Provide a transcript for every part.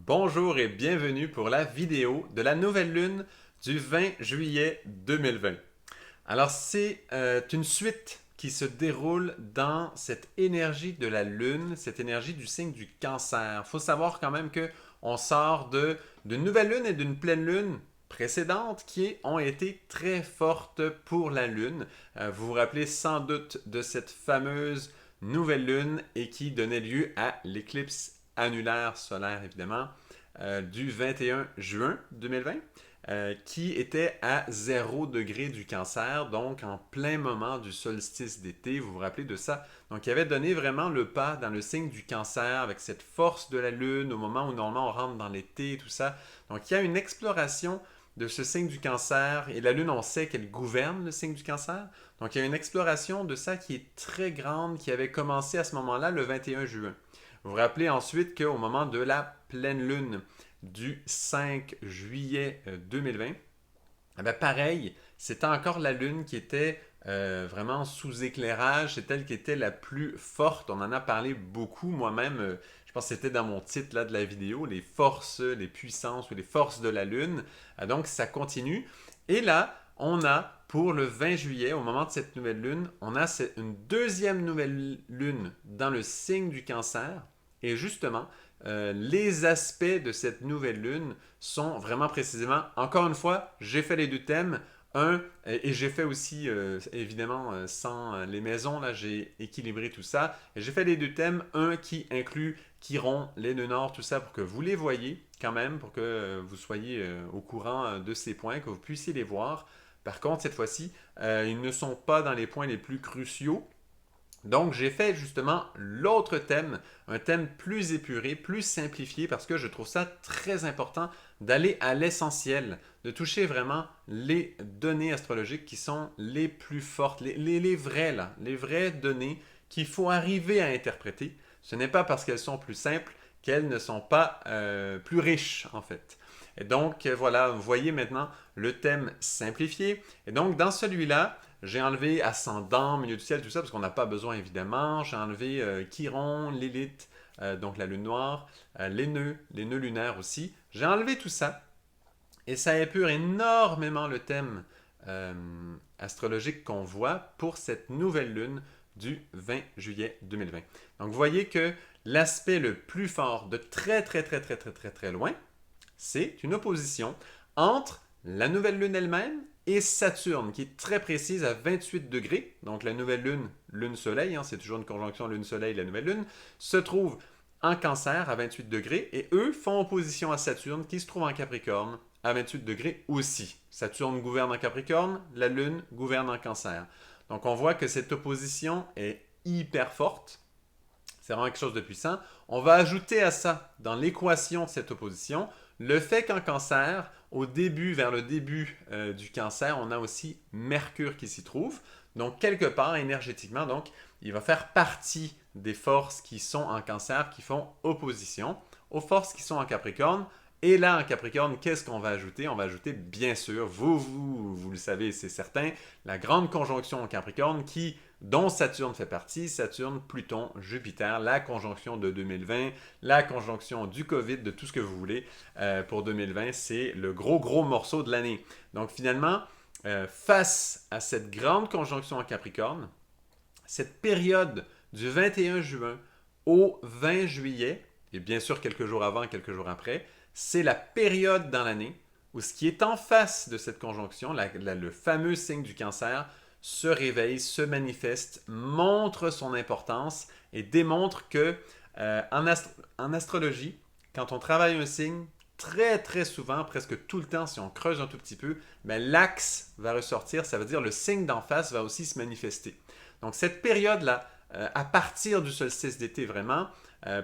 Bonjour et bienvenue pour la vidéo de la nouvelle lune du 20 juillet 2020. Alors c'est une suite qui se déroule dans cette énergie de la lune, cette énergie du signe du cancer. Il faut savoir quand même que on sort d'une nouvelle lune et d'une pleine lune précédentes qui ont été très fortes pour la lune. Vous vous rappelez sans doute de cette fameuse nouvelle lune et qui donnait lieu à l'éclipse annulaire solaire, évidemment, du 21 juin 2020, qui était à 0 degré du cancer, donc en plein moment du solstice d'été. Vous vous rappelez de ça? Donc, il avait donné vraiment le pas dans le signe du cancer avec cette force de la lune au moment où normalement on rentre dans l'été et tout ça. Donc, il y a une exploration de ce signe du cancer, et la lune, on sait qu'elle gouverne le signe du cancer. Donc, il y a une exploration de ça qui est très grande, qui avait commencé à ce moment-là, le 21 juin. Vous vous rappelez ensuite qu'au moment de la pleine lune du 5 juillet 2020, eh bien, pareil, c'était encore la lune qui était vraiment sous éclairage, c'est elle qui était la plus forte. On en a parlé beaucoup moi-même. Je pense que c'était dans mon titre là, de la vidéo, les forces, les puissances ou les forces de la lune. Donc ça continue. Et là, on a pour le 20 juillet, au moment de cette nouvelle lune, on a une deuxième nouvelle lune dans le signe du cancer. Et justement, les aspects de cette nouvelle lune sont vraiment précisément, encore une fois, j'ai fait les deux thèmes. Et j'ai fait aussi, évidemment, sans les maisons, là, j'ai équilibré tout ça. Et j'ai fait les deux thèmes, un qui inclut Chiron, les nœuds nord, tout ça, pour que vous les voyez quand même, pour que vous soyez au courant de ces points, que vous puissiez les voir. Par contre, cette fois-ci, ils ne sont pas dans les points les plus cruciaux. Donc, j'ai fait justement l'autre thème, un thème plus épuré, plus simplifié, parce que je trouve ça très important d'aller à l'essentiel, de toucher vraiment les données astrologiques qui sont les plus fortes, les vraies, là, les vraies données qu'il faut arriver à interpréter. Ce n'est pas parce qu'elles sont plus simples qu'elles ne sont pas plus riches, en fait. Et donc, voilà, vous voyez maintenant le thème simplifié. Et donc, dans celui-là, j'ai enlevé Ascendant, Milieu du ciel, tout ça, parce qu'on n'a pas besoin, évidemment. J'ai enlevé Chiron, Lilith, donc la lune noire, les nœuds lunaires aussi. J'ai enlevé tout ça. Et ça épure énormément le thème euh, astrologique qu'on voit pour cette nouvelle lune du 20 juillet 2020. Donc, vous voyez que l'aspect le plus fort de très loin, c'est une opposition entre la nouvelle lune elle-même et Saturne, qui est très précise à 28 degrés. Donc la nouvelle lune, lune-soleil, hein, c'est toujours une conjonction lune-soleil, la nouvelle lune, se trouve en cancer à 28 degrés, et eux font opposition à Saturne, qui se trouve en Capricorne à 28 degrés aussi. Saturne gouverne en Capricorne, la lune gouverne en cancer. Donc on voit que cette opposition est hyper forte. C'est vraiment quelque chose de puissant. On va ajouter à ça, dans l'équation de cette opposition, le fait qu'en cancer, vers le début du cancer, on a aussi Mercure qui s'y trouve. Donc, quelque part, énergétiquement, donc, il va faire partie des forces qui sont en cancer, qui font opposition aux forces qui sont en Capricorne. Et là, en Capricorne, qu'est-ce qu'on va ajouter? On va ajouter, bien sûr, vous le savez, c'est certain, la grande conjonction en Capricorne dont Saturne fait partie, Saturne, Pluton, Jupiter, la conjonction de 2020, la conjonction du Covid, de tout ce que vous voulez pour 2020, c'est le gros morceau de l'année. Donc finalement, face à cette grande conjonction en Capricorne, cette période du 21 juin au 20 juillet, et bien sûr quelques jours avant, quelques jours après, c'est la période dans l'année où ce qui est en face de cette conjonction, le fameux signe du cancer, se réveille, se manifeste, montre son importance et démontre que en astrologie, quand on travaille un signe, très souvent, presque tout le temps, si on creuse un tout petit peu, ben, l'axe va ressortir, ça veut dire le signe d'en face va aussi se manifester. Donc cette période-là, à partir du solstice d'été vraiment,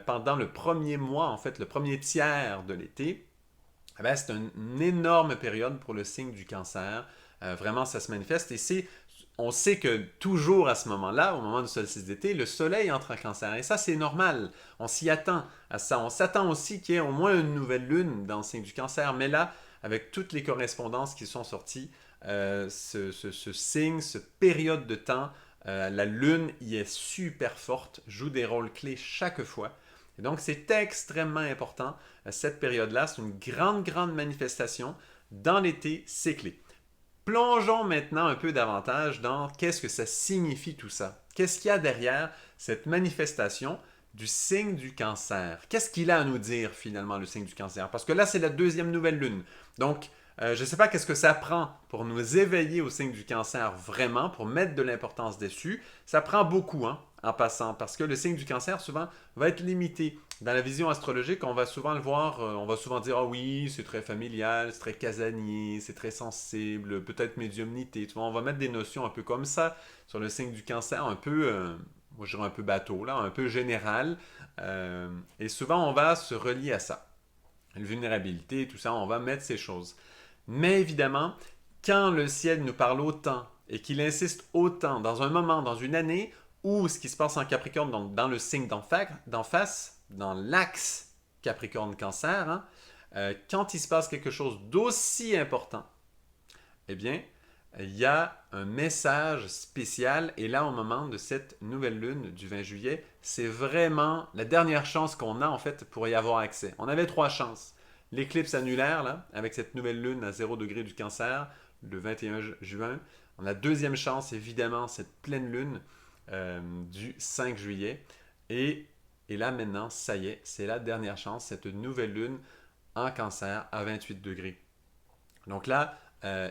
pendant le premier mois, en fait, le premier tiers de l'été, eh ben, c'est une énorme période pour le signe du cancer. Vraiment, ça se manifeste. On sait que toujours à ce moment-là, au moment du solstice d'été, le soleil entre en cancer. Et ça, c'est normal. On s'y attend à ça. On s'attend aussi qu'il y ait au moins une nouvelle lune dans le signe du cancer. Mais là, avec toutes les correspondances qui sont sorties, ce signe, cette période de temps, la lune y est super forte, joue des rôles clés chaque fois. Et donc, c'est extrêmement important, cette période-là. C'est une grande, grande manifestation. Dans l'été, c'est clé. Plongeons maintenant un peu davantage dans qu'est-ce que ça signifie tout ça. Qu'est-ce qu'il y a derrière cette manifestation du signe du cancer? Qu'est-ce qu'il a à nous dire finalement, le signe du cancer? Parce que là, c'est la deuxième nouvelle lune. Donc, je ne sais pas qu'est-ce que ça prend pour nous éveiller au signe du cancer vraiment, pour mettre de l'importance dessus. Ça prend beaucoup, hein, en passant, parce que le signe du cancer, souvent, va être limité. Dans la vision astrologique, on va souvent le voir, on va souvent dire, ah oui, c'est très familial, c'est très casanier, c'est très sensible, peut-être médiumnité. Tu vois, on va mettre des notions un peu comme ça sur le signe du cancer, un peu, moi je dirais un peu bateau, là, un peu général. Et souvent, on va se relier à ça. La vulnérabilité, tout ça, on va mettre ces choses. Mais évidemment, quand le ciel nous parle autant et qu'il insiste autant dans un moment, dans une année, où ce qui se passe en Capricorne, donc dans le signe d'en face, dans l'axe Capricorne-Cancer, hein, quand il se passe quelque chose d'aussi important, eh bien, il y a un message spécial. Et là, au moment de cette nouvelle lune du 20 juillet, c'est vraiment la dernière chance qu'on a en fait pour y avoir accès. On avait trois chances. L'éclipse annulaire, là, avec cette nouvelle lune à 0 degré du cancer, le 21 juin. On a deuxième chance, évidemment, cette pleine lune du 5 juillet. Et là, maintenant, ça y est, c'est la dernière chance, cette nouvelle lune en cancer à 28 degrés. Donc là,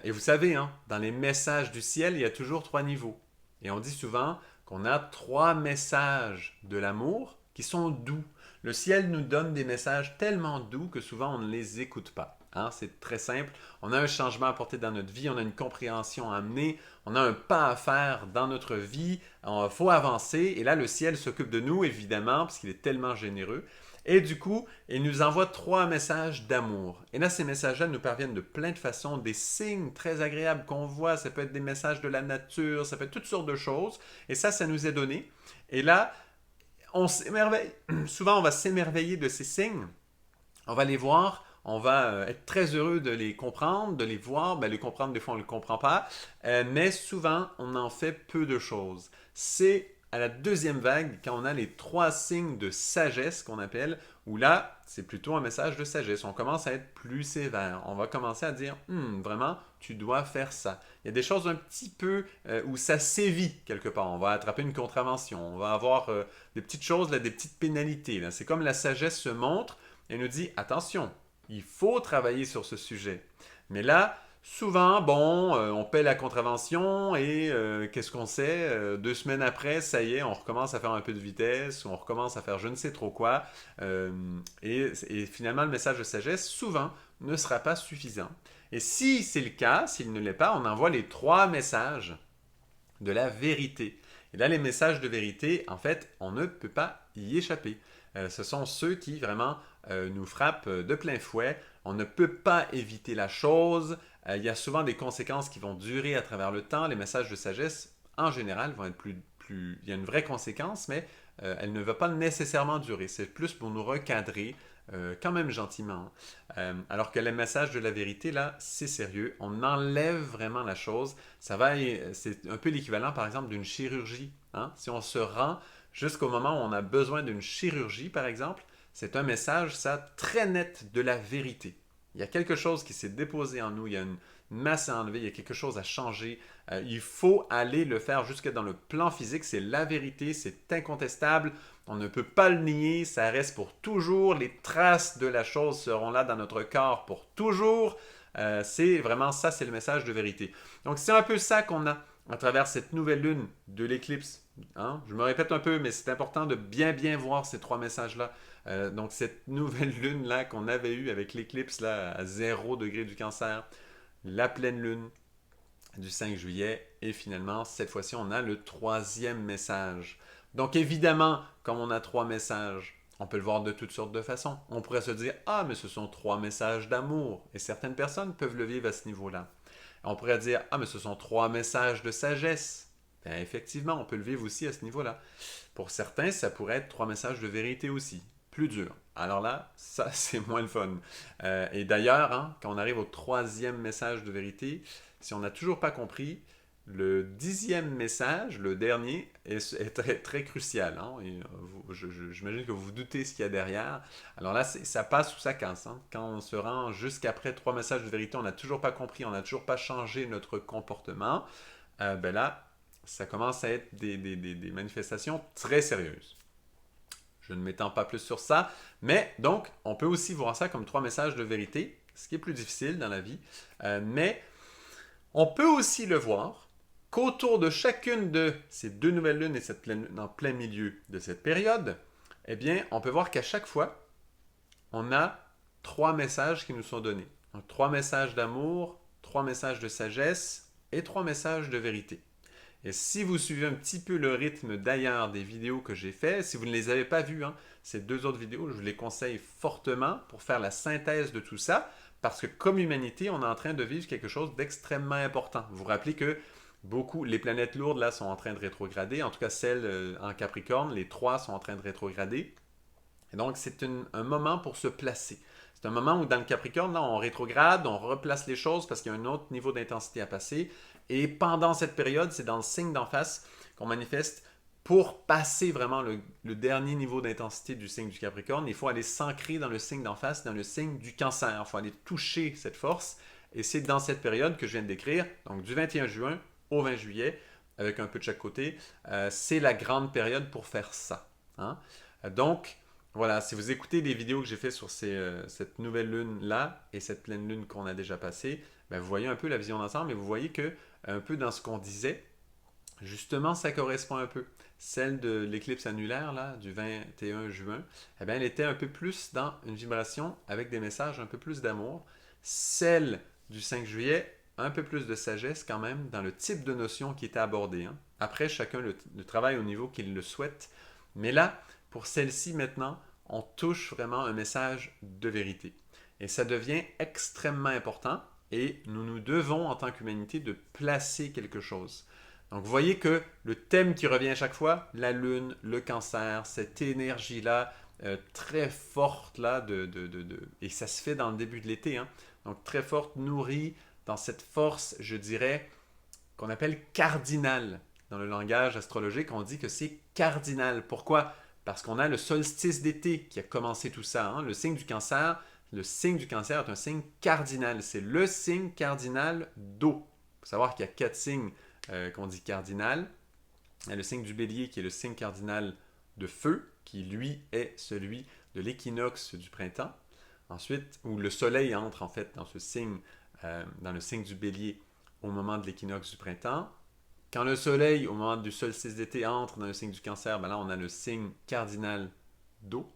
et vous savez, hein, dans les messages du ciel, il y a toujours trois niveaux. Et on dit souvent qu'on a trois messages de l'amour qui sont doux. Le ciel nous donne des messages tellement doux que souvent on ne les écoute pas. Hein, c'est très simple. On a un changement à apporter dans notre vie, on a une compréhension à amener, on a un pas à faire dans notre vie, il faut avancer. Et là, le ciel s'occupe de nous, évidemment, parce qu'il est tellement généreux. Et du coup, il nous envoie trois messages d'amour. Et là, ces messages-là nous parviennent de plein de façons, des signes très agréables qu'on voit. Ça peut être des messages de la nature, ça peut être toutes sortes de choses. Et ça nous est donné. Et là, on s'émerveille. Souvent, on va s'émerveiller de ces signes. On va les voir. On va être très heureux de les comprendre, de les voir. Ben, les comprendre, des fois, on ne les comprend pas. Mais souvent, on en fait peu de choses. C'est à la deuxième vague, quand on a les trois signes de sagesse qu'on appelle, où là, c'est plutôt un message de sagesse. On commence à être plus sévère. On va commencer à dire, vraiment, tu dois faire ça. Il y a des choses un petit peu où ça sévit quelque part. On va attraper une contravention. On va avoir des petites choses, là, des petites pénalités. Là. C'est comme la sagesse se montre et nous dit, attention, il faut travailler sur ce sujet. Mais là, souvent, bon, on paie la contravention et qu'est-ce qu'on sait? 2 semaines après, ça y est, on recommence à faire un peu de vitesse, ou on recommence à faire je ne sais trop quoi. Et finalement, le message de sagesse, souvent, ne sera pas suffisant. Et si c'est le cas, s'il ne l'est pas, on envoie les trois messages de la vérité. Et là, les messages de vérité, en fait, on ne peut pas y échapper. Ce sont ceux qui vraiment nous frappent de plein fouet. On ne peut pas éviter la chose. Il y a souvent des conséquences qui vont durer à travers le temps. Les messages de sagesse, en général, vont être plus... Il y a une vraie conséquence, mais elle ne va pas nécessairement durer. C'est plus pour nous recadrer, quand même gentiment. Alors que les messages de la vérité, là, c'est sérieux. On enlève vraiment la chose. C'est un peu l'équivalent, par exemple, d'une chirurgie. Hein? Si on se rend jusqu'au moment où on a besoin d'une chirurgie, par exemple, c'est un message, ça, très net de la vérité. Il y a quelque chose qui s'est déposé en nous, il y a une masse à enlever, il y a quelque chose à changer. Il faut aller le faire jusque dans le plan physique, c'est la vérité, c'est incontestable. On ne peut pas le nier, ça reste pour toujours. Les traces de la chose seront là dans notre corps pour toujours. C'est vraiment ça, c'est le message de vérité. Donc c'est un peu ça qu'on a à travers cette nouvelle lune de l'éclipse. Hein? Je me répète un peu, mais c'est important de bien bien voir ces trois messages-là. Donc cette nouvelle lune-là qu'on avait eue avec l'éclipse là, à 0 degré du cancer, la pleine lune du 5 juillet, et finalement, cette fois-ci, on a le troisième message. Donc évidemment, comme on a trois messages, on peut le voir de toutes sortes de façons. On pourrait se dire, ah, mais ce sont trois messages d'amour. Et certaines personnes peuvent le vivre à ce niveau-là. On pourrait dire, ah, mais ce sont trois messages de sagesse. Bien, effectivement, on peut le vivre aussi à ce niveau-là. Pour certains, ça pourrait être trois messages de vérité aussi. Plus dur. Alors là, ça, c'est moins le fun. Et d'ailleurs, hein, quand on arrive au troisième message de vérité, si on n'a toujours pas compris, le 10e message, le dernier, est très, très crucial. Hein, et, j'imagine que vous vous doutez ce qu'il y a derrière. Alors là, ça passe ou ça casse. Hein. Quand on se rend jusqu'après 3 messages de vérité, on n'a toujours pas compris, on n'a toujours pas changé notre comportement. Ben là, ça commence à être des manifestations très sérieuses. Je ne m'étends pas plus sur ça, mais donc, on peut aussi voir ça comme 3 messages de vérité, ce qui est plus difficile dans la vie, mais on peut aussi le voir qu'autour de chacune de ces 2 nouvelles lunes et cette pleine lune en plein milieu de cette période, eh bien, on peut voir qu'à chaque fois, on a 3 messages qui nous sont donnés. Donc, 3 messages d'amour, 3 messages de sagesse et 3 messages de vérité. Et si vous suivez un petit peu le rythme d'ailleurs des vidéos que j'ai fait, si vous ne les avez pas vues, hein, ces 2 autres vidéos, je vous les conseille fortement pour faire la synthèse de tout ça, parce que comme humanité, on est en train de vivre quelque chose d'extrêmement important. Vous vous rappelez que les planètes lourdes là sont en train de rétrograder, en tout cas celles en Capricorne, les 3 sont en train de rétrograder. Et donc c'est un moment pour se placer. C'est un moment où dans le Capricorne, là, on rétrograde, on replace les choses parce qu'il y a un autre niveau d'intensité à passer. Et pendant cette période, c'est dans le signe d'en face qu'on manifeste pour passer vraiment le dernier niveau d'intensité du signe du Capricorne. Il faut aller s'ancrer dans le signe d'en face, dans le signe du Cancer. Il faut aller toucher cette force. Et c'est dans cette période que je viens de décrire, donc du 21 juin au 20 juillet, avec un peu de chaque côté, c'est la grande période pour faire ça. Hein? Donc, voilà, si vous écoutez les vidéos que j'ai fait sur cette nouvelle lune-là et cette pleine lune qu'on a déjà passée, ben vous voyez un peu la vision d'ensemble et vous voyez que, un peu dans ce qu'on disait, justement, ça correspond un peu. Celle de l'éclipse annulaire, là, du 21 juin, eh bien, elle était un peu plus dans une vibration avec des messages un peu plus d'amour. Celle du 5 juillet, un peu plus de sagesse quand même dans le type de notion qui était abordée. Hein. Après, chacun le travaille au niveau qu'il le souhaite. Mais là, pour celle-ci maintenant, on touche vraiment un message de vérité. Et ça devient extrêmement important et nous devons, en tant qu'humanité, de placer quelque chose. Donc, vous voyez que le thème qui revient à chaque fois, la lune, le cancer, cette énergie-là, très forte, là, et ça se fait dans le début de l'été, hein, donc très forte, nourrie dans cette force, je dirais, qu'on appelle cardinale. Dans le langage astrologique, on dit que c'est cardinal. Pourquoi? Parce qu'on a le solstice d'été qui a commencé tout ça. Hein. Le signe du cancer est un signe cardinal. C'est le signe cardinal d'eau. Il faut savoir qu'il y a 4 signes qu'on dit cardinal. Il y a le signe du bélier qui est le signe cardinal de feu, qui lui est celui de l'équinoxe du printemps. Ensuite, où le soleil entre en fait dans le signe du bélier au moment de l'équinoxe du printemps. Quand le soleil, au moment du solstice d'été, entre dans le signe du cancer, ben là, on a le signe cardinal d'eau.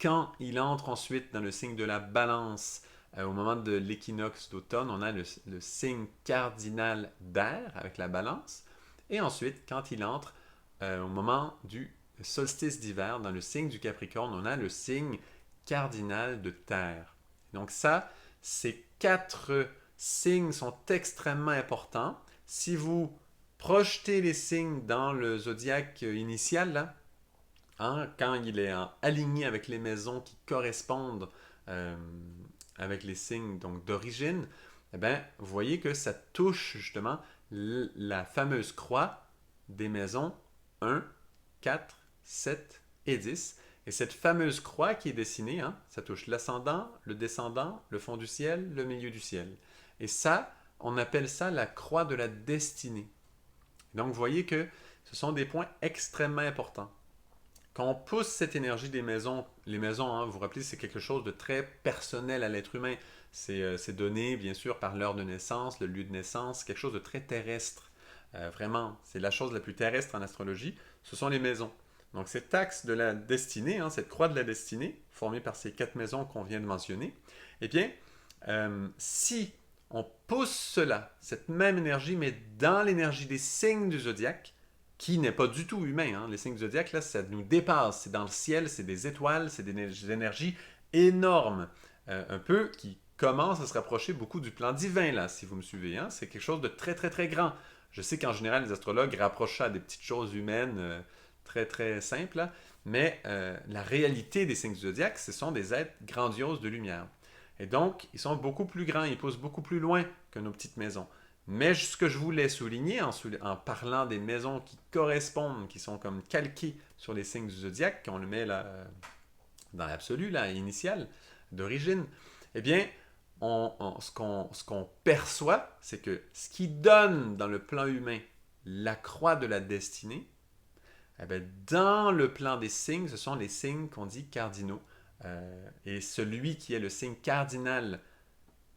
Quand il entre ensuite dans le signe de la balance, au moment de l'équinoxe d'automne, on a le signe cardinal d'air avec la balance. Et ensuite, quand il entre au moment du solstice d'hiver, dans le signe du Capricorne, on a le signe cardinal de terre. Donc ça, ces 4 signes sont extrêmement importants. Si vous projetez les signes dans le zodiaque initial, là, hein, quand il est aligné avec les maisons qui correspondent avec les signes donc d'origine, eh bien, vous voyez que ça touche justement la fameuse croix des maisons 1, 4, 7 et 10. Et cette fameuse croix qui est dessinée, hein, ça touche l'ascendant, le descendant, le fond du ciel, le milieu du ciel. Et ça, on appelle ça la croix de la destinée. Donc, vous voyez que ce sont des points extrêmement importants. Quand on pousse cette énergie des maisons, les maisons, hein, vous vous rappelez, c'est quelque chose de très personnel à l'être humain. C'est donné, bien sûr, par l'heure de naissance, le lieu de naissance, quelque chose de très terrestre. Vraiment, c'est la chose la plus terrestre en astrologie, ce sont les maisons. Donc, cet axe de la destinée, hein, cette croix de la destinée, formée par ces 4 maisons qu'on vient de mentionner, eh bien, si on pousse cela, cette même énergie, mais dans l'énergie des signes du zodiaque, qui n'est pas du tout humain. Hein. Les signes du zodiaque, là, ça nous dépasse. C'est dans le ciel, c'est des étoiles, c'est des énergies énormes. Un peu qui commencent à se rapprocher beaucoup du plan divin, là, si vous me suivez. Hein. C'est quelque chose de très, très, très grand. Je sais qu'en général, les astrologues rapprochent ça à des petites choses humaines très, très simples, là, mais la réalité des signes du zodiaque, ce sont des êtres grandioses de lumière. Et donc, ils sont beaucoup plus grands, ils poussent beaucoup plus loin que nos petites maisons. Mais ce que je voulais souligner en parlant des maisons qui correspondent, qui sont comme calquées sur les signes du zodiaque, qu'on le met là, dans l'absolu, là, initial, d'origine, eh bien, ce qu'on perçoit, c'est que ce qui donne dans le plan humain la croix de la destinée, eh bien, dans le plan des signes, ce sont les signes qu'on dit cardinaux. Et celui qui est le signe cardinal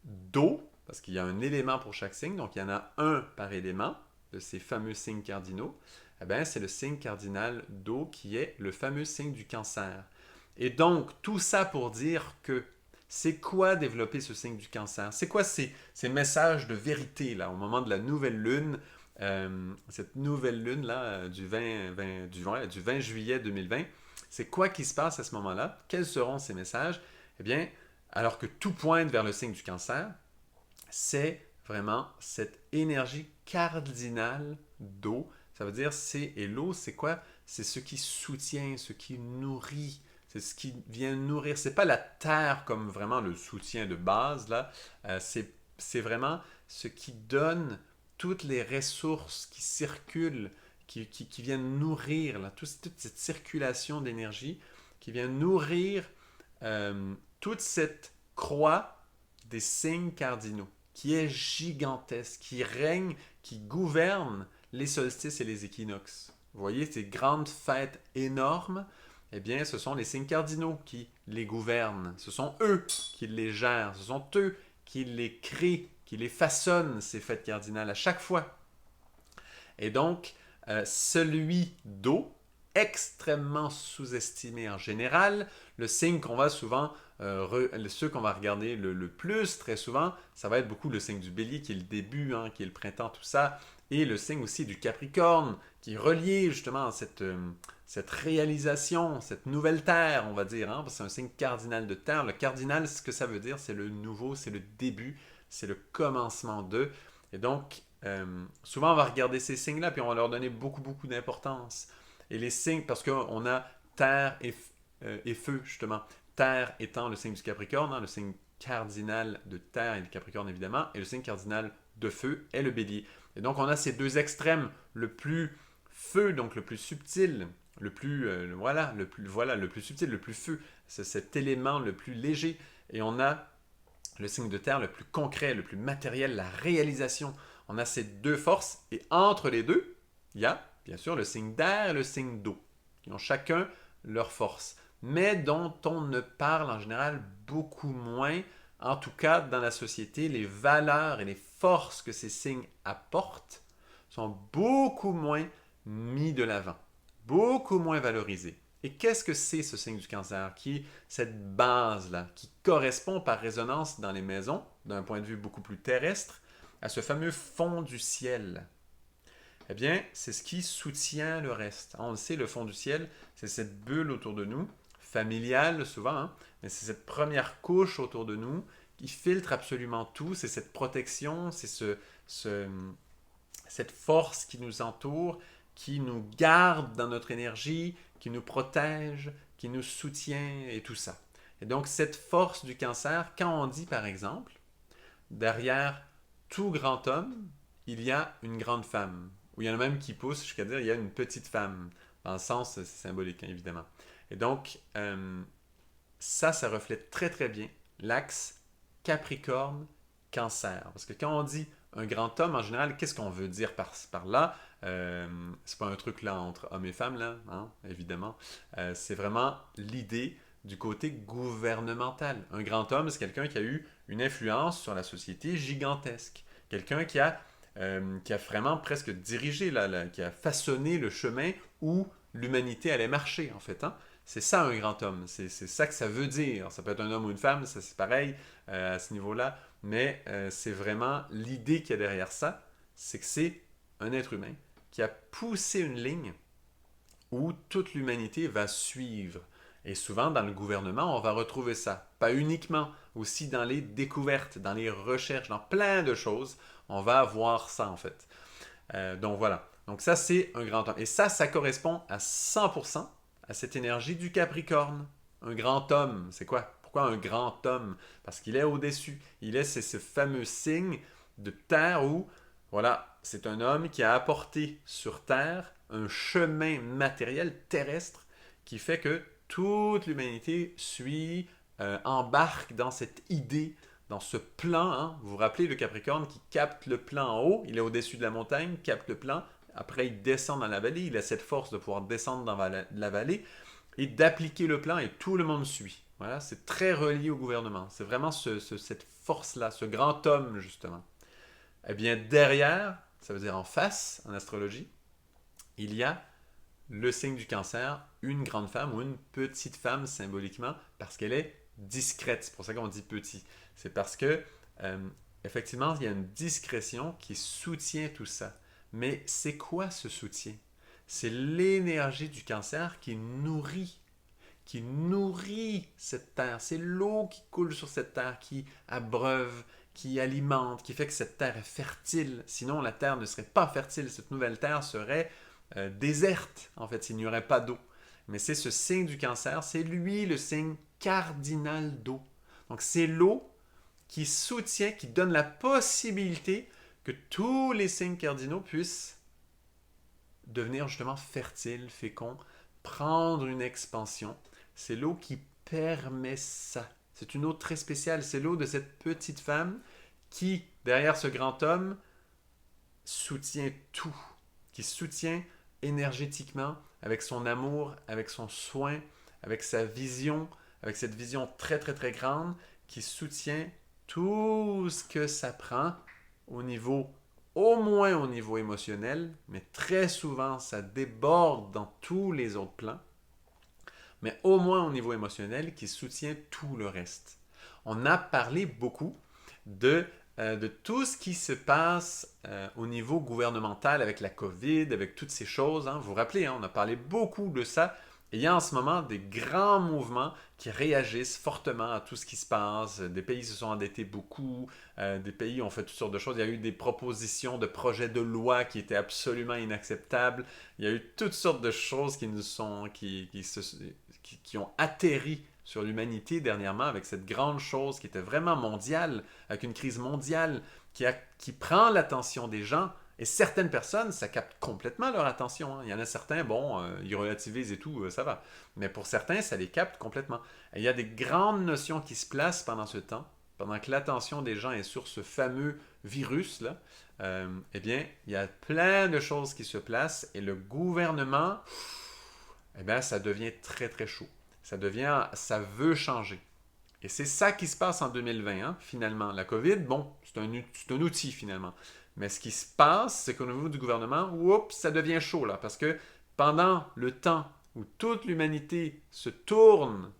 d'eau, parce qu'il y a un élément pour chaque signe, donc il y en a un par élément de ces fameux signes cardinaux, eh bien, c'est le signe cardinal d'eau qui est le fameux signe du cancer. Et donc, tout ça pour dire que c'est quoi développer ce signe du cancer? C'est quoi ces messages de vérité là, au moment de la nouvelle lune, cette nouvelle lune là, du 20 juillet 2020? C'est quoi qui se passe à ce moment-là? Quels seront ces messages? Eh bien, alors que tout pointe vers le signe du cancer, c'est vraiment cette énergie cardinale d'eau. Ça veut dire, et l'eau, c'est quoi? C'est ce qui soutient, ce qui nourrit, c'est ce qui vient nourrir. C'est pas la terre comme vraiment le soutien de base, là. C'est vraiment ce qui donne toutes les ressources qui circulent, qui viennent nourrir, là, toute cette circulation d'énergie qui vient nourrir toute cette croix des signes cardinaux, qui est gigantesque, qui règne, qui gouverne les solstices et les équinoxes. Vous voyez, ces grandes fêtes énormes, eh bien, ce sont les signes cardinaux qui les gouvernent. Ce sont eux qui les gèrent. Ce sont eux qui les créent, qui les façonnent, ces fêtes cardinales, à chaque fois. Et donc, celui d'eau, extrêmement sous-estimé en général, le signe qu'on va souvent, ceux qu'on va regarder le plus très souvent, ça va être beaucoup le signe du bélier qui est le début, hein, qui est le printemps, tout ça, et le signe aussi du capricorne qui est relié justement à cette réalisation, cette nouvelle terre, on va dire, hein, parce que c'est un signe cardinal de terre. Le cardinal, ce que ça veut dire, c'est le nouveau, c'est le début, c'est le commencement de. Et donc, souvent, on va regarder ces signes-là, puis on va leur donner beaucoup, beaucoup d'importance. Et les signes, parce qu'on a terre et feu, justement. Terre étant le signe du Capricorne, hein, le signe cardinal de terre et du Capricorne, évidemment, et le signe cardinal de feu est le bélier. Et donc, on a ces deux extrêmes, le plus feu, donc le plus subtil, le plus, le plus subtil, le plus feu, c'est cet élément le plus léger. Et on a le signe de terre le plus concret, le plus matériel, la réalisation. On a ces deux forces, et entre les deux, il y a bien sûr le signe d'air et le signe d'eau, qui ont chacun leur force, mais dont on ne parle en général beaucoup moins, en tout cas dans la société. Les valeurs et les forces que ces signes apportent sont beaucoup moins mis de l'avant, beaucoup moins valorisés. Et qu'est-ce que c'est ce signe du cancer qui est cette base-là, qui correspond par résonance dans les maisons, d'un point de vue beaucoup plus terrestre, à ce fameux fond du ciel? Eh bien, c'est ce qui soutient le reste. On le sait, le fond du ciel, c'est cette bulle autour de nous, familiale souvent, hein, mais c'est cette première couche autour de nous qui filtre absolument tout. C'est cette protection, c'est cette force qui nous entoure, qui nous garde dans notre énergie, qui nous protège, qui nous soutient et tout ça. Et donc, cette force du cancer, quand on dit par exemple, derrière tout grand homme, il y a une grande femme. Ou il y en a même qui poussent jusqu'à dire il y a une petite femme. Dans le sens, c'est symbolique, hein, évidemment. Et donc, ça reflète très très bien l'axe Capricorne-Cancer. Parce que quand on dit un grand homme, en général, qu'est-ce qu'on veut dire par là? C'est pas un truc là entre hommes et femmes, là, hein, évidemment. C'est vraiment l'idée du côté gouvernemental. Un grand homme, c'est quelqu'un qui a eu une influence sur la société gigantesque. Quelqu'un qui a vraiment presque dirigé, qui a façonné le chemin où l'humanité allait marcher, en fait. Hein? C'est ça un grand homme, c'est ça que ça veut dire. Ça peut être un homme ou une femme, ça c'est pareil à ce niveau-là, mais c'est vraiment l'idée qu'il y a derrière ça, c'est que c'est un être humain qui a poussé une ligne où toute l'humanité va suivre. Et souvent, dans le gouvernement, on va retrouver ça. Pas uniquement, aussi dans les découvertes, dans les recherches, dans plein de choses, on va avoir ça en fait. Donc voilà. Donc ça, c'est un grand homme. Et ça correspond à 100% à cette énergie du Capricorne. Un grand homme, c'est quoi? Pourquoi un grand homme? Parce qu'il est au-dessus. C'est ce fameux signe de terre où Voilà, c'est un homme qui a apporté sur Terre un chemin matériel terrestre qui fait que toute l'humanité embarque dans cette idée, dans ce plan. Hein. Vous vous rappelez le Capricorne qui capte le plan en haut, il est au-dessus de la montagne, capte le plan, après il descend dans la vallée, il a cette force de pouvoir descendre dans la vallée et d'appliquer le plan et tout le monde suit. Voilà, c'est très relié au gouvernement. C'est vraiment cette force-là, ce grand homme justement. Eh bien, derrière, ça veut dire en face, en astrologie, il y a le signe du Cancer, une grande femme ou une petite femme symboliquement, parce qu'elle est discrète. C'est pour ça qu'on dit petit. C'est parce que, effectivement, il y a une discrétion qui soutient tout ça. Mais c'est quoi ce soutien? C'est l'énergie du Cancer qui nourrit cette terre. C'est l'eau qui coule sur cette terre, qui abreuve, qui alimente, qui fait que cette terre est fertile. Sinon, la terre ne serait pas fertile. Cette nouvelle terre serait déserte, en fait, s'il n'y aurait pas d'eau. Mais c'est ce signe du Cancer, c'est lui le signe cardinal d'eau. Donc, c'est l'eau qui soutient, qui donne la possibilité que tous les signes cardinaux puissent devenir justement fertiles, féconds, prendre une expansion. C'est l'eau qui permet ça. C'est une eau très spéciale. C'est l'eau de cette petite femme qui, derrière ce grand homme, soutient tout. Qui soutient énergétiquement, avec son amour, avec son soin, avec sa vision, avec cette vision très très très grande, qui soutient tout ce que ça prend au moins au niveau émotionnel, mais très souvent ça déborde dans tous les autres plans, mais au moins au niveau émotionnel qui soutient tout le reste. On a parlé beaucoup de tout ce qui se passe au niveau gouvernemental avec la COVID, avec toutes ces choses. Hein. Vous vous rappelez, hein, on a parlé beaucoup de ça. Et il y a en ce moment des grands mouvements qui réagissent fortement à tout ce qui se passe. Des pays se sont endettés beaucoup, des pays ont fait toutes sortes de choses. Il y a eu des propositions de projets de loi qui étaient absolument inacceptables. Il y a eu toutes sortes de choses qui ont atterri sur l'humanité dernièrement avec cette grande chose qui était vraiment mondiale, avec une crise mondiale qui prend l'attention des gens. Et certaines personnes, ça capte complètement leur attention. Hein. Il y en a certains, bon, ils relativisent et tout, ça va. Mais pour certains, ça les capte complètement. Et il y a des grandes notions qui se placent pendant ce temps, pendant que l'attention des gens est sur ce fameux virus-là. Eh bien, il y a plein de choses qui se placent et le gouvernement, eh bien, ça devient très, très chaud. Ça veut changer. Et c'est ça qui se passe en 2020, hein, finalement. La COVID, bon, c'est un outil finalement. Mais ce qui se passe, c'est qu'au niveau du gouvernement, oups, ça devient chaud là. Parce que pendant le temps où toute l'humanité se tourne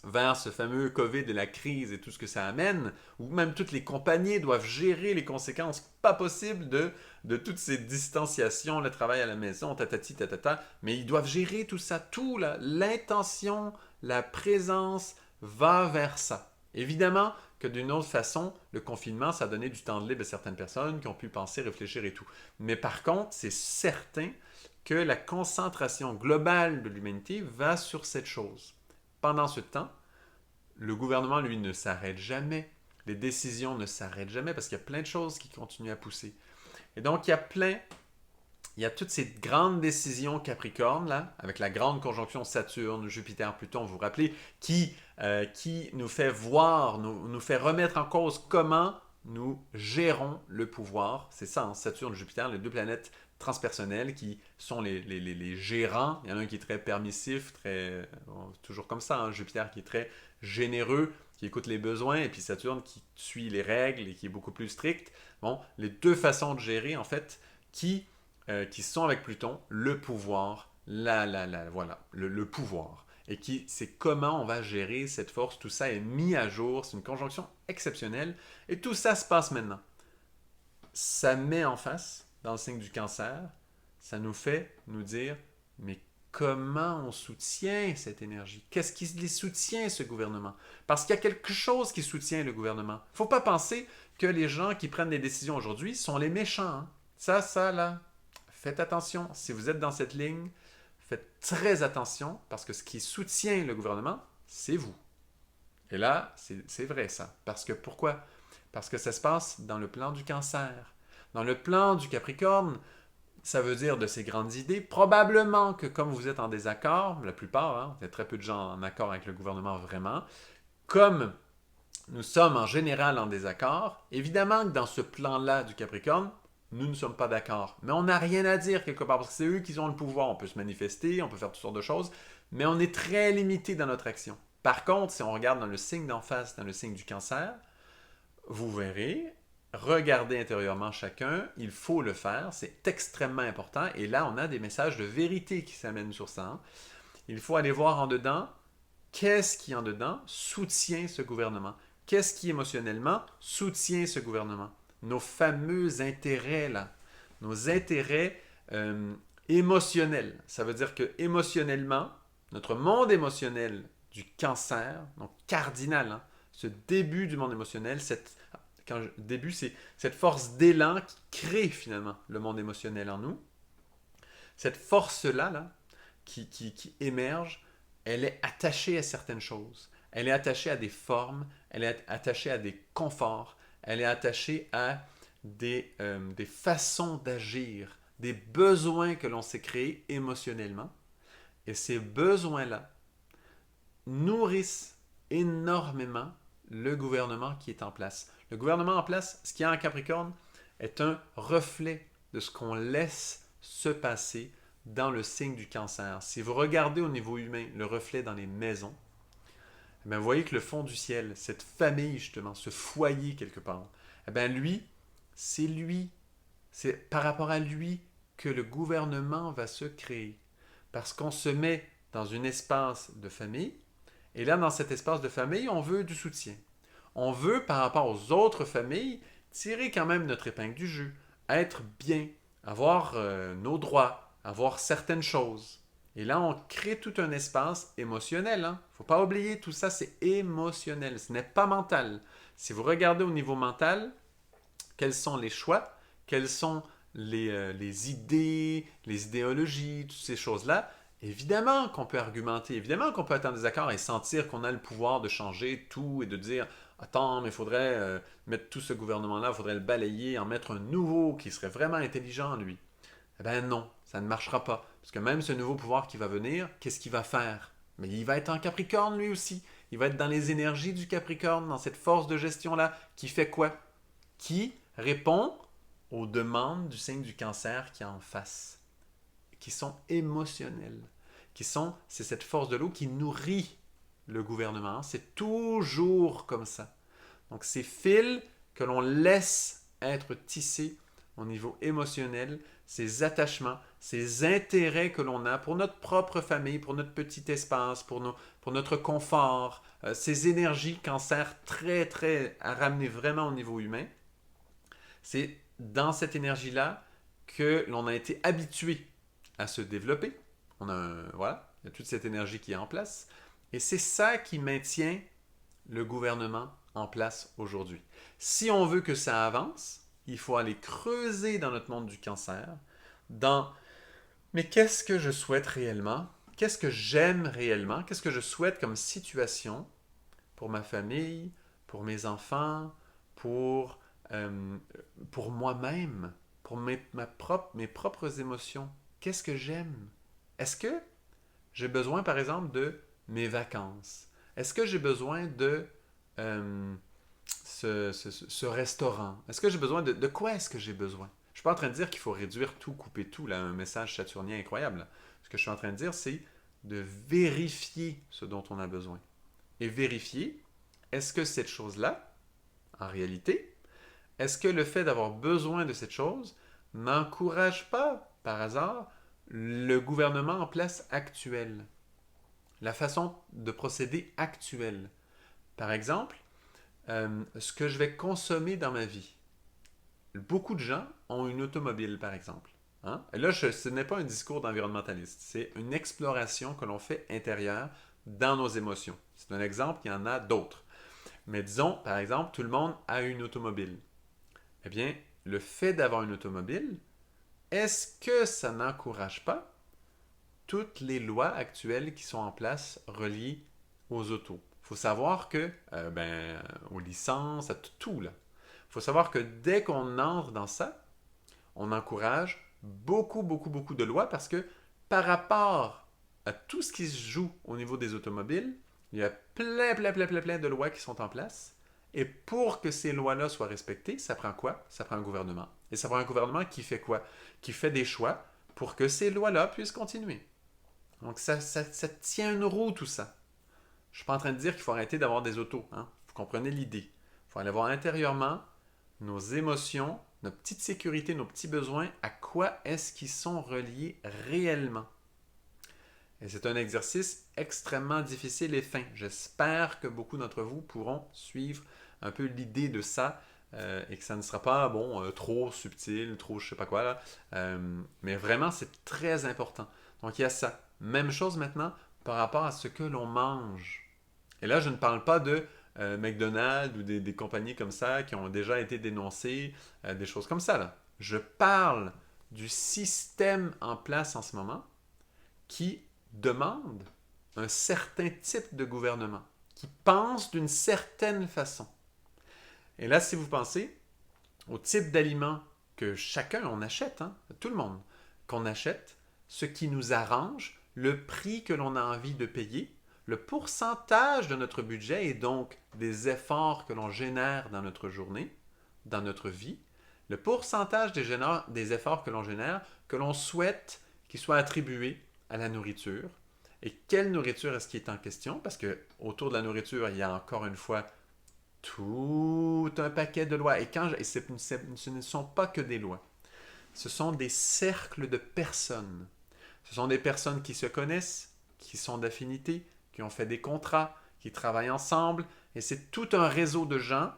vers ce fameux COVID et la crise et tout ce que ça amène, où même toutes les compagnies doivent gérer les conséquences pas possibles de toutes ces distanciations, le travail à la maison, tatati, tatata, mais ils doivent gérer tout ça, tout là, l'intention, la présence va vers ça. Évidemment que d'une autre façon, le confinement, ça a donné du temps de libre à certaines personnes qui ont pu penser, réfléchir et tout. Mais par contre, c'est certain que la concentration globale de l'humanité va sur cette chose. Pendant ce temps, le gouvernement, lui, ne s'arrête jamais. Les décisions ne s'arrêtent jamais parce qu'il y a plein de choses qui continuent à pousser. Et donc, il y a toutes ces grandes décisions Capricorne, là, avec la grande conjonction Saturne, Jupiter, Pluton, vous vous rappelez, qui nous fait voir, nous fait remettre en cause comment nous gérons le pouvoir. C'est ça, hein, Saturne, Jupiter, les deux planètes transpersonnelles qui sont les gérants. Il y en a un qui est très permissif, toujours comme ça, hein, Jupiter qui est très généreux, qui écoute les besoins, et puis Saturne qui suit les règles et qui est beaucoup plus strict. Bon, les deux façons de gérer, en fait, qui sont avec Pluton, le pouvoir, voilà, le pouvoir. Et c'est comment on va gérer cette force, tout ça est mis à jour, c'est une conjonction exceptionnelle, et tout ça se passe maintenant. Ça met en face, dans le signe du Cancer, ça nous fait nous dire, mais comment on soutient cette énergie? Qu'est-ce qui les soutient, ce gouvernement? Parce qu'il y a quelque chose qui soutient le gouvernement. Il ne faut pas penser que les gens qui prennent des décisions aujourd'hui sont les méchants. Hein? Ça, là, faites attention. Si vous êtes dans cette ligne, faites très attention parce que ce qui soutient le gouvernement, c'est vous. Et là, c'est vrai ça. Parce que pourquoi? Parce que ça se passe dans le plan du Cancer. Dans le plan du Capricorne, ça veut dire de ces grandes idées. Probablement que comme vous êtes en désaccord, la plupart, hein, il y a très peu de gens en accord avec le gouvernement vraiment, comme nous sommes en général en désaccord, évidemment que dans ce plan-là du Capricorne, nous ne sommes pas d'accord. Mais on n'a rien à dire quelque part, parce que c'est eux qui ont le pouvoir. On peut se manifester, on peut faire toutes sortes de choses, mais on est très limité dans notre action. Par contre, si on regarde dans le signe d'en face, dans le signe du Cancer, vous verrez, regardez intérieurement chacun, il faut le faire, c'est extrêmement important. Et là, on a des messages de vérité qui s'amènent sur ça. Il faut aller voir en dedans, qu'est-ce qui en dedans soutient ce gouvernement? Qu'est-ce qui émotionnellement soutient ce gouvernement? Nos fameux intérêts là, nos intérêts émotionnels. Ça veut dire que émotionnellement, notre monde émotionnel du Cancer, donc cardinal, hein, ce début du monde émotionnel, début, c'est cette force d'élan qui crée finalement le monde émotionnel en nous. Cette force-là, qui émerge, elle est attachée à certaines choses. Elle est attachée à des formes, elle est attachée à des conforts, elle est attachée à des façons d'agir, des besoins que l'on s'est créés émotionnellement. Et ces besoins-là nourrissent énormément le gouvernement qui est en place. Le gouvernement en place, ce qu'il y a en Capricorne, est un reflet de ce qu'on laisse se passer dans le signe du Cancer. Si vous regardez au niveau humain le reflet dans les maisons, eh bien, vous voyez que le fond du ciel, cette famille justement, ce foyer quelque part, eh bien, lui, c'est par rapport à lui que le gouvernement va se créer. Parce qu'on se met dans un espace de famille, et là, dans cet espace de famille, on veut du soutien. On veut, par rapport aux autres familles, tirer quand même notre épingle du jeu, être bien, avoir nos droits, avoir certaines choses. Et là, on crée tout un espace émotionnel. Il ne faut pas oublier, tout ça, c'est émotionnel. Ce n'est pas mental. Si vous regardez au niveau mental, quels sont les choix, quelles sont les idées, les idéologies, toutes ces choses-là, évidemment qu'on peut argumenter, évidemment qu'on peut être en désaccord et sentir qu'on a le pouvoir de changer tout et de dire attends, mais il faudrait mettre tout ce gouvernement-là, il faudrait le balayer, en mettre un nouveau qui serait vraiment intelligent, lui. Eh bien non, ça ne marchera pas. Parce que même ce nouveau pouvoir qui va venir, qu'est-ce qu'il va faire? Mais il va être en Capricorne lui aussi. Il va être dans les énergies du Capricorne, dans cette force de gestion-là, qui fait quoi? Qui répond aux demandes du signe du Cancer qui est en face, qui sont émotionnelles, c'est cette force de l'eau qui nourrit le gouvernement. C'est toujours comme ça. Donc ces fils que l'on laisse être tissés au niveau émotionnel, ces attachements, ces intérêts que l'on a pour notre propre famille, pour notre petit espace, pour notre confort, ces énergies Cancer très, très à ramener vraiment au niveau humain, c'est dans cette énergie-là que l'on a été habitué à se développer. Voilà, il y a toute cette énergie qui est en place. Et c'est ça qui maintient le gouvernement en place aujourd'hui. Si on veut que ça avance, il faut aller creuser dans notre monde du Cancer, mais qu'est-ce que je souhaite réellement? Qu'est-ce que j'aime réellement? Qu'est-ce que je souhaite comme situation pour ma famille, pour mes enfants, pour moi-même, pour mes propres émotions? Qu'est-ce que j'aime? Est-ce que j'ai besoin, par exemple, de mes vacances? Est-ce que j'ai besoin de ce restaurant? Est-ce que j'ai besoin de quoi est-ce que j'ai besoin? Je ne suis pas en train de dire qu'il faut réduire tout, couper tout, là, un message saturnien incroyable. Là. Ce que je suis en train de dire, c'est de vérifier ce dont on a besoin. Et vérifier, est-ce que cette chose-là, en réalité, est-ce que le fait d'avoir besoin de cette chose n'encourage pas, par hasard, le gouvernement en place actuel? La façon de procéder actuelle. Par exemple, ce que je vais consommer dans ma vie. Beaucoup de gens ont une automobile, par exemple. Hein? Et là, ce n'est pas un discours d'environnementaliste, c'est une exploration que l'on fait intérieure dans nos émotions. C'est un exemple, il y en a d'autres. Mais disons, par exemple, tout le monde a une automobile. Eh bien, le fait d'avoir une automobile, est-ce que ça n'encourage pas toutes les lois actuelles qui sont en place reliées aux autos? Il faut savoir que, aux licences, à tout là. Il faut savoir que dès qu'on entre dans ça, on encourage beaucoup, beaucoup, beaucoup de lois parce que par rapport à tout ce qui se joue au niveau des automobiles, il y a plein, plein, plein, plein, plein de lois qui sont en place. Et pour que ces lois-là soient respectées, ça prend quoi? Ça prend un gouvernement. Et ça prend un gouvernement qui fait quoi? Qui fait des choix pour que ces lois-là puissent continuer. Donc ça tient une roue tout ça. Je ne suis pas en train de dire qu'il faut arrêter d'avoir des autos. Hein? Vous comprenez l'idée. Il faut aller voir intérieurement nos émotions, notre petite sécurité, nos petits besoins, à quoi est-ce qu'ils sont reliés réellement. Et c'est un exercice extrêmement difficile et fin. J'espère que beaucoup d'entre vous pourront suivre un peu l'idée de ça et que ça ne sera pas trop subtil, trop je sais pas quoi là. Mais vraiment, c'est très important. Donc il y a ça. Même chose maintenant par rapport à ce que l'on mange. Et là, je ne parle pas de McDonald's ou des compagnies comme ça qui ont déjà été dénoncées, des choses comme ça là. Je parle du système en place en ce moment qui demande un certain type de gouvernement, qui pense d'une certaine façon. Et là, si vous pensez au type d'aliments que chacun on achète, hein, tout le monde, qu'on achète, ce qui nous arrange, le prix que l'on a envie de payer, le pourcentage de notre budget et donc des efforts que l'on génère dans notre journée, dans notre vie, le pourcentage des efforts que l'on génère, que l'on souhaite qu'ils soient attribués à la nourriture. Et quelle nourriture est-ce qui est en question? Parce que autour de la nourriture, il y a encore une fois tout un paquet de lois. Et ce ne sont pas que des lois. Ce sont des cercles de personnes. Ce sont des personnes qui se connaissent, qui sont d'affinité, qui ont fait des contrats, qui travaillent ensemble. Et c'est tout un réseau de gens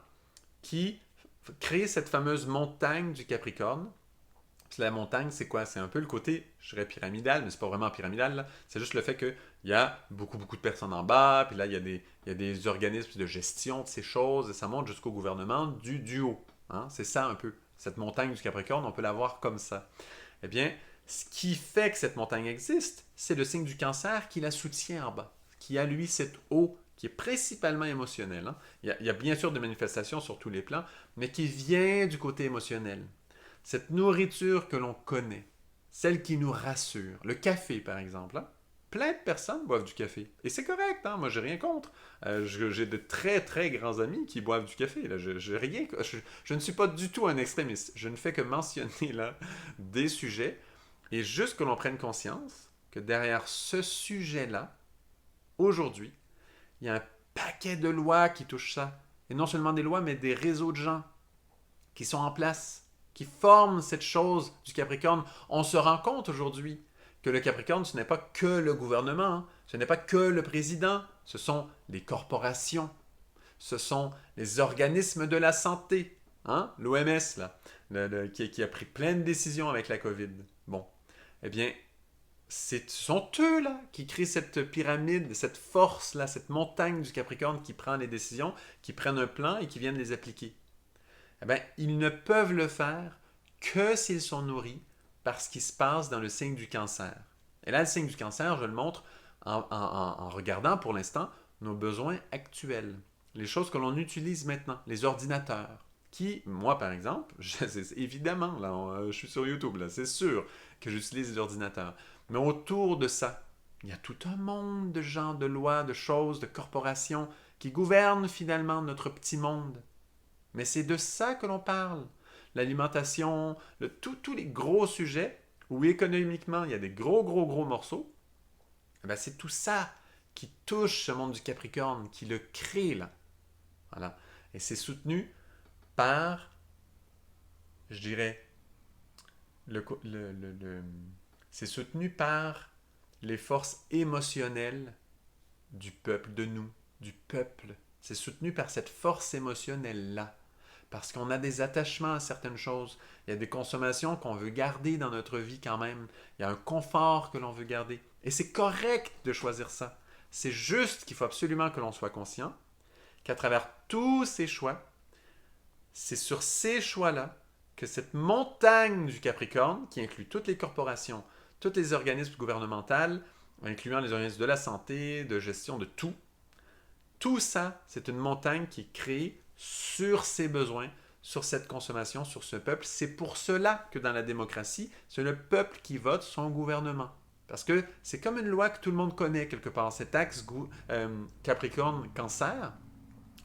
qui créent cette fameuse montagne du Capricorne. La montagne, c'est quoi? C'est un peu le côté, je dirais pyramidal, mais c'est pas vraiment pyramidal. Là. C'est juste le fait qu'il y a beaucoup, beaucoup de personnes en bas, puis là, il y a des organismes de gestion de ces choses, et ça monte jusqu'au gouvernement du haut. Hein? C'est ça un peu. Cette montagne du Capricorne, on peut la voir comme ça. Eh bien, ce qui fait que cette montagne existe, c'est le signe du Cancer qui la soutient en bas, qui a lui cette eau qui est principalement émotionnelle. Hein? Il y a bien sûr des manifestations sur tous les plans, mais qui vient du côté émotionnel. Cette nourriture que l'on connaît, celle qui nous rassure, le café par exemple, hein? Plein de personnes boivent du café. Et c'est correct, hein? Moi j'ai rien contre. J'ai de très très grands amis qui boivent du café. Là. Je ne suis pas du tout un extrémiste. Je ne fais que mentionner là des sujets et juste que l'on prenne conscience que derrière ce sujet-là, aujourd'hui, il y a un paquet de lois qui touchent ça. Et non seulement des lois, mais des réseaux de gens qui sont en place qui forment cette chose du Capricorne. On se rend compte aujourd'hui que le Capricorne, ce n'est pas que le gouvernement, hein. Ce n'est pas que le président, ce sont les corporations, ce sont les organismes de la santé, hein? L'OMS, là, qui a pris plein de décisions avec la COVID. Bon, eh bien, ce sont eux là qui créent cette pyramide, cette force là, cette montagne du Capricorne qui prend les décisions, qui prennent un plan et qui viennent les appliquer. Eh bien, ils ne peuvent le faire que s'ils sont nourris par ce qui se passe dans le signe du Cancer. Et là, le signe du Cancer, je le montre en regardant pour l'instant nos besoins actuels, les choses que l'on utilise maintenant, les ordinateurs. Qui, moi par exemple, évidemment, là, je suis sur YouTube, là, c'est sûr que j'utilise les ordinateurs. Mais autour de ça, il y a tout un monde de gens, de lois, de choses, de corporations qui gouvernent finalement notre petit monde. Mais c'est de ça que l'on parle. L'alimentation, tous les gros sujets où économiquement il y a des gros, gros, gros morceaux, eh bien, c'est tout ça qui touche ce monde du Capricorne, qui le crée là. Voilà. Et c'est soutenu par, je dirais, c'est soutenu par les forces émotionnelles du peuple, de nous, du peuple. C'est soutenu par cette force émotionnelle-là. Parce qu'on a des attachements à certaines choses. Il y a des consommations qu'on veut garder dans notre vie quand même. Il y a un confort que l'on veut garder. Et c'est correct de choisir ça. C'est juste qu'il faut absolument que l'on soit conscient qu'à travers tous ces choix, c'est sur ces choix-là que cette montagne du Capricorne, qui inclut toutes les corporations, tous les organismes gouvernementaux, incluant les organismes de la santé, de gestion, de tout ça, c'est une montagne qui est créée sur ses besoins, sur cette consommation, sur ce peuple. C'est pour cela que dans la démocratie, c'est le peuple qui vote son gouvernement. Parce que c'est comme une loi que tout le monde connaît quelque part. Cet axe Capricorne-Cancer,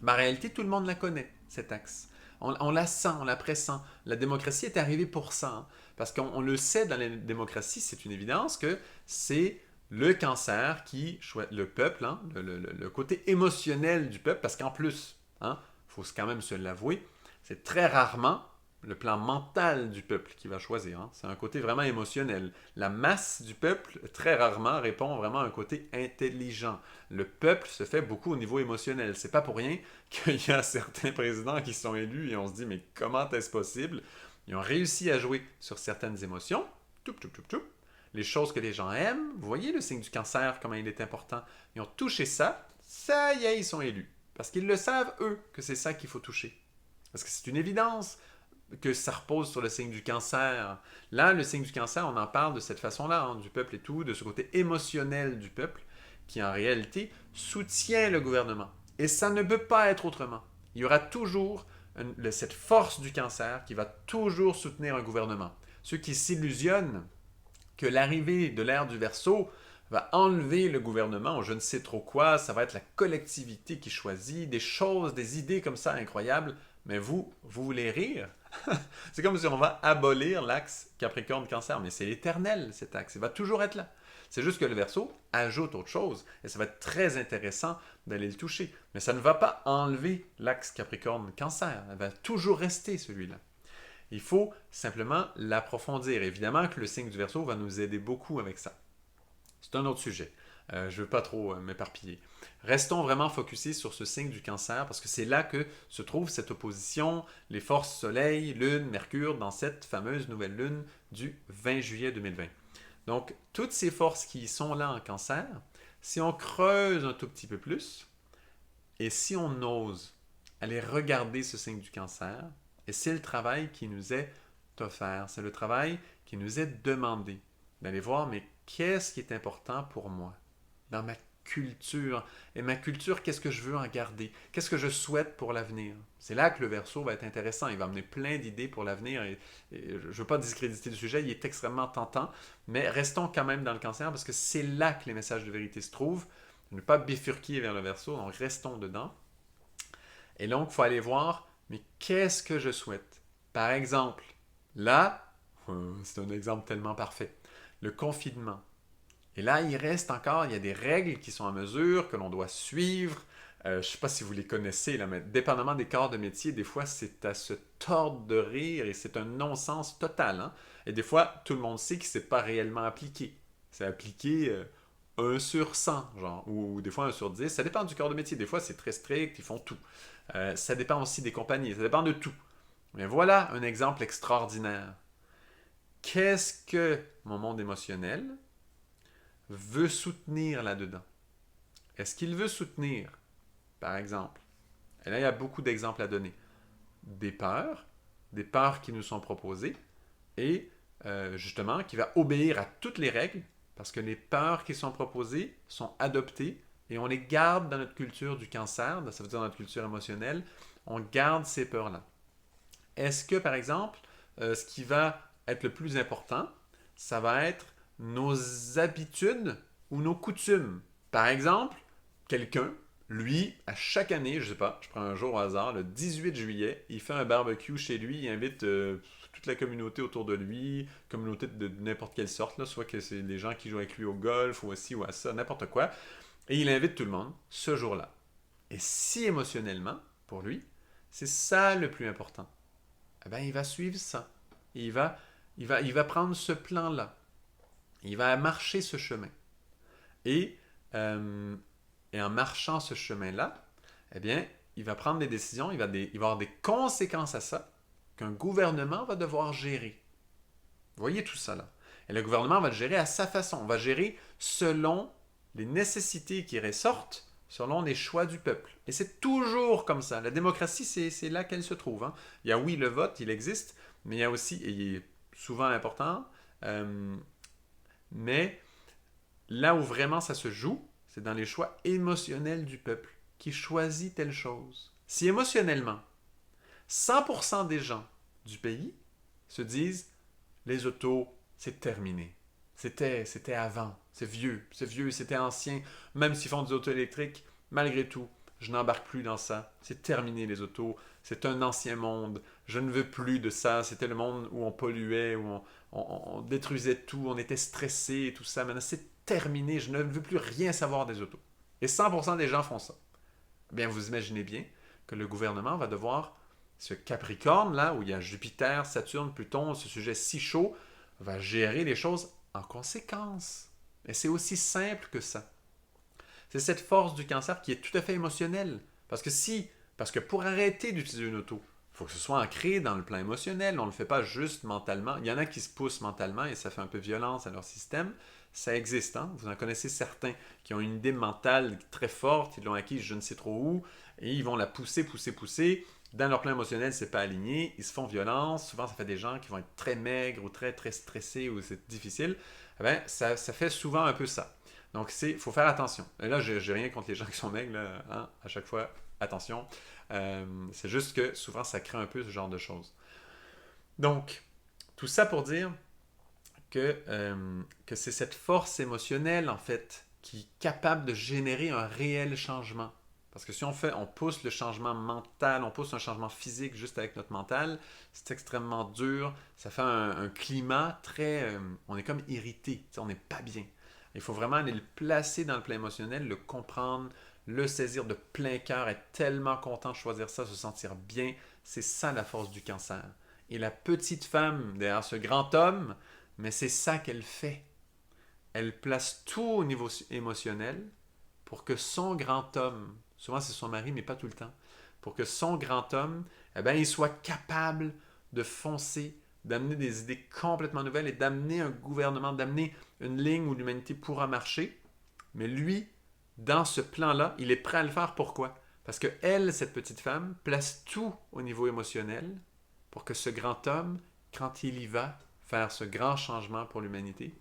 en réalité, tout le monde la connaît, cet axe. On la sent, on la pressent. La démocratie est arrivée pour ça. Hein, parce qu'on le sait dans la démocratie, c'est une évidence que c'est le cancer qui choisit le peuple, hein, le côté émotionnel du peuple, parce qu'en plus, hein, faut quand même se l'avouer, c'est très rarement le plan mental du peuple qui va choisir. Hein. C'est un côté vraiment émotionnel. La masse du peuple, très rarement, répond vraiment à un côté intelligent. Le peuple se fait beaucoup au niveau émotionnel. C'est pas pour rien qu'il y a certains présidents qui sont élus et on se dit, mais comment est-ce possible? Ils ont réussi à jouer sur certaines émotions. Toup, toup, toup, toup. Les choses que les gens aiment. Vous voyez le signe du cancer, comment il est important. Ils ont touché ça. Ça y est, ils sont élus. Parce qu'ils le savent, eux, que c'est ça qu'il faut toucher. Parce que c'est une évidence que ça repose sur le signe du cancer. Là, le signe du cancer, on en parle de cette façon-là, hein, du peuple et tout, de ce côté émotionnel du peuple, qui en réalité soutient le gouvernement. Et ça ne peut pas être autrement. Il y aura toujours cette force du cancer qui va toujours soutenir un gouvernement. Ceux qui s'illusionnent que l'arrivée de l'ère du Verseau va enlever le gouvernement ou je ne sais trop quoi, ça va être la collectivité qui choisit, des choses, des idées comme ça incroyables, mais vous voulez rire? C'est comme si on va abolir l'axe Capricorne-Cancer, mais c'est l'éternel cet axe, il va toujours être là. C'est juste que le Verseau ajoute autre chose, et ça va être très intéressant d'aller le toucher. Mais ça ne va pas enlever l'axe Capricorne-Cancer, il va toujours rester celui-là. Il faut simplement l'approfondir. Évidemment que le signe du Verseau va nous aider beaucoup avec ça. C'est un autre sujet. Je ne veux pas trop m'éparpiller. Restons vraiment focusés sur ce signe du cancer parce que c'est là que se trouve cette opposition, les forces Soleil, Lune, Mercure dans cette fameuse nouvelle Lune du 20 juillet 2020. Donc, toutes ces forces qui sont là en cancer, si on creuse un tout petit peu plus et si on ose aller regarder ce signe du cancer, et c'est le travail qui nous est offert, c'est le travail qui nous est demandé d'aller voir, mais qu'est-ce qui est important pour moi dans ma culture? Et ma culture, qu'est-ce que je veux en garder? Qu'est-ce que je souhaite pour l'avenir? C'est là que le Verseau va être intéressant. Il va amener plein d'idées pour l'avenir. Et je ne veux pas discréditer le sujet, il est extrêmement tentant. Mais restons quand même dans le cancer parce que c'est là que les messages de vérité se trouvent. Ne pas bifurquer vers le Verseau, donc restons dedans. Et donc, il faut aller voir, mais qu'est-ce que je souhaite? Par exemple, là, c'est un exemple tellement parfait. Le confinement. Et là, il reste encore, il y a des règles qui sont à mesure, que l'on doit suivre. Je ne sais pas si vous les connaissez, là, mais dépendamment des corps de métier, des fois, c'est à se tordre de rire et c'est un non-sens total. Hein? Et des fois, tout le monde sait que ce n'est pas réellement appliqué. C'est appliqué 1 sur 100, genre, ou des fois 1 sur 10. Ça dépend du corps de métier. Des fois, c'est très strict, ils font tout. Ça dépend aussi des compagnies, ça dépend de tout. Mais voilà un exemple extraordinaire. Qu'est-ce que mon monde émotionnel veut soutenir là-dedans? Est-ce qu'il veut soutenir, par exemple, et là il y a beaucoup d'exemples à donner, des peurs qui nous sont proposées, et justement qui va obéir à toutes les règles, parce que les peurs qui sont proposées sont adoptées, et on les garde dans notre culture du cancer, ça veut dire dans notre culture émotionnelle, on garde ces peurs-là. Est-ce que, par exemple, ce qui va être le plus important, ça va être nos habitudes ou nos coutumes. Par exemple, quelqu'un, lui, à chaque année, je sais pas, je prends un jour au hasard, le 18 juillet, il fait un barbecue chez lui, il invite toute la communauté autour de lui, communauté de n'importe quelle sorte, là, soit que c'est des gens qui jouent avec lui au golf ou aussi ou à ça, n'importe quoi, et il invite tout le monde ce jour-là. Et si émotionnellement, pour lui, c'est ça le plus important, eh bien, il va suivre ça. Il va prendre ce plan-là. Il va marcher ce chemin. Et, et en marchant ce chemin-là, eh bien, il va prendre des décisions, il va avoir des conséquences à ça qu'un gouvernement va devoir gérer. Vous voyez tout ça là. Et le gouvernement va le gérer à sa façon. On va gérer selon les nécessités qui ressortent, selon les choix du peuple. Et c'est toujours comme ça. La démocratie, c'est là qu'elle se trouve. Hein. Il y a oui le vote, il existe, mais il y a aussi, et il est souvent important, mais là où vraiment ça se joue, c'est dans les choix émotionnels du peuple qui choisit telle chose. Si émotionnellement, 100% des gens du pays se disent, les autos, c'est terminé. C'était avant, c'est vieux, c'était ancien. Même s'ils font des autos électriques, malgré tout, je n'embarque plus dans ça. C'est terminé les autos, c'est un ancien monde. Je ne veux plus de ça. C'était le monde où on polluait, où on détruisait tout, on était stressé et tout ça. Maintenant, c'est terminé, je ne veux plus rien savoir des autos. Et 100% des gens font ça. Eh bien, vous imaginez bien que le gouvernement va devoir, ce Capricorne, là, où il y a Jupiter, Saturne, Pluton, ce sujet si chaud, va gérer les choses en conséquence. Et c'est aussi simple que ça. C'est cette force du cancer qui est tout à fait émotionnelle. Parce que pour arrêter d'utiliser une auto, il faut que ce soit ancré dans le plan émotionnel. On ne le fait pas juste mentalement. Il y en a qui se poussent mentalement et ça fait un peu violence à leur système. Ça existe, hein? Vous en connaissez certains qui ont une idée mentale très forte, ils l'ont acquise je ne sais trop où, et ils vont la pousser, pousser, pousser. Dans leur plan émotionnel, c'est pas aligné, ils se font violence. Souvent, ça fait des gens qui vont être très maigres ou très, très stressés ou c'est difficile. Eh bien, ça fait souvent un peu ça. Donc, il faut faire attention. Et là, je n'ai rien contre les gens qui sont maigres, là, hein? À chaque fois, attention. C'est juste que souvent, ça crée un peu ce genre de choses. Donc, tout ça pour dire que c'est cette force émotionnelle, en fait, qui est capable de générer un réel changement. Parce que si on pousse le changement mental, on pousse un changement physique juste avec notre mental, c'est extrêmement dur. Ça fait un climat très... on est comme irrité, on n'est pas bien. Il faut vraiment aller le placer dans le plan émotionnel, le comprendre, le saisir de plein cœur, être tellement content de choisir ça, se sentir bien. C'est ça la force du cancer. Et la petite femme derrière ce grand homme, mais c'est ça qu'elle fait. Elle place tout au niveau émotionnel pour que son grand homme, souvent c'est son mari, mais pas tout le temps, pour que son grand homme, eh bien, il soit capable de foncer, d'amener des idées complètement nouvelles et d'amener un gouvernement, d'amener une ligne où l'humanité pourra marcher. Mais lui, dans ce plan-là, il est prêt à le faire. Pourquoi? Parce que elle, cette petite femme, place tout au niveau émotionnel pour que ce grand homme, quand il y va faire ce grand changement pour l'humanité,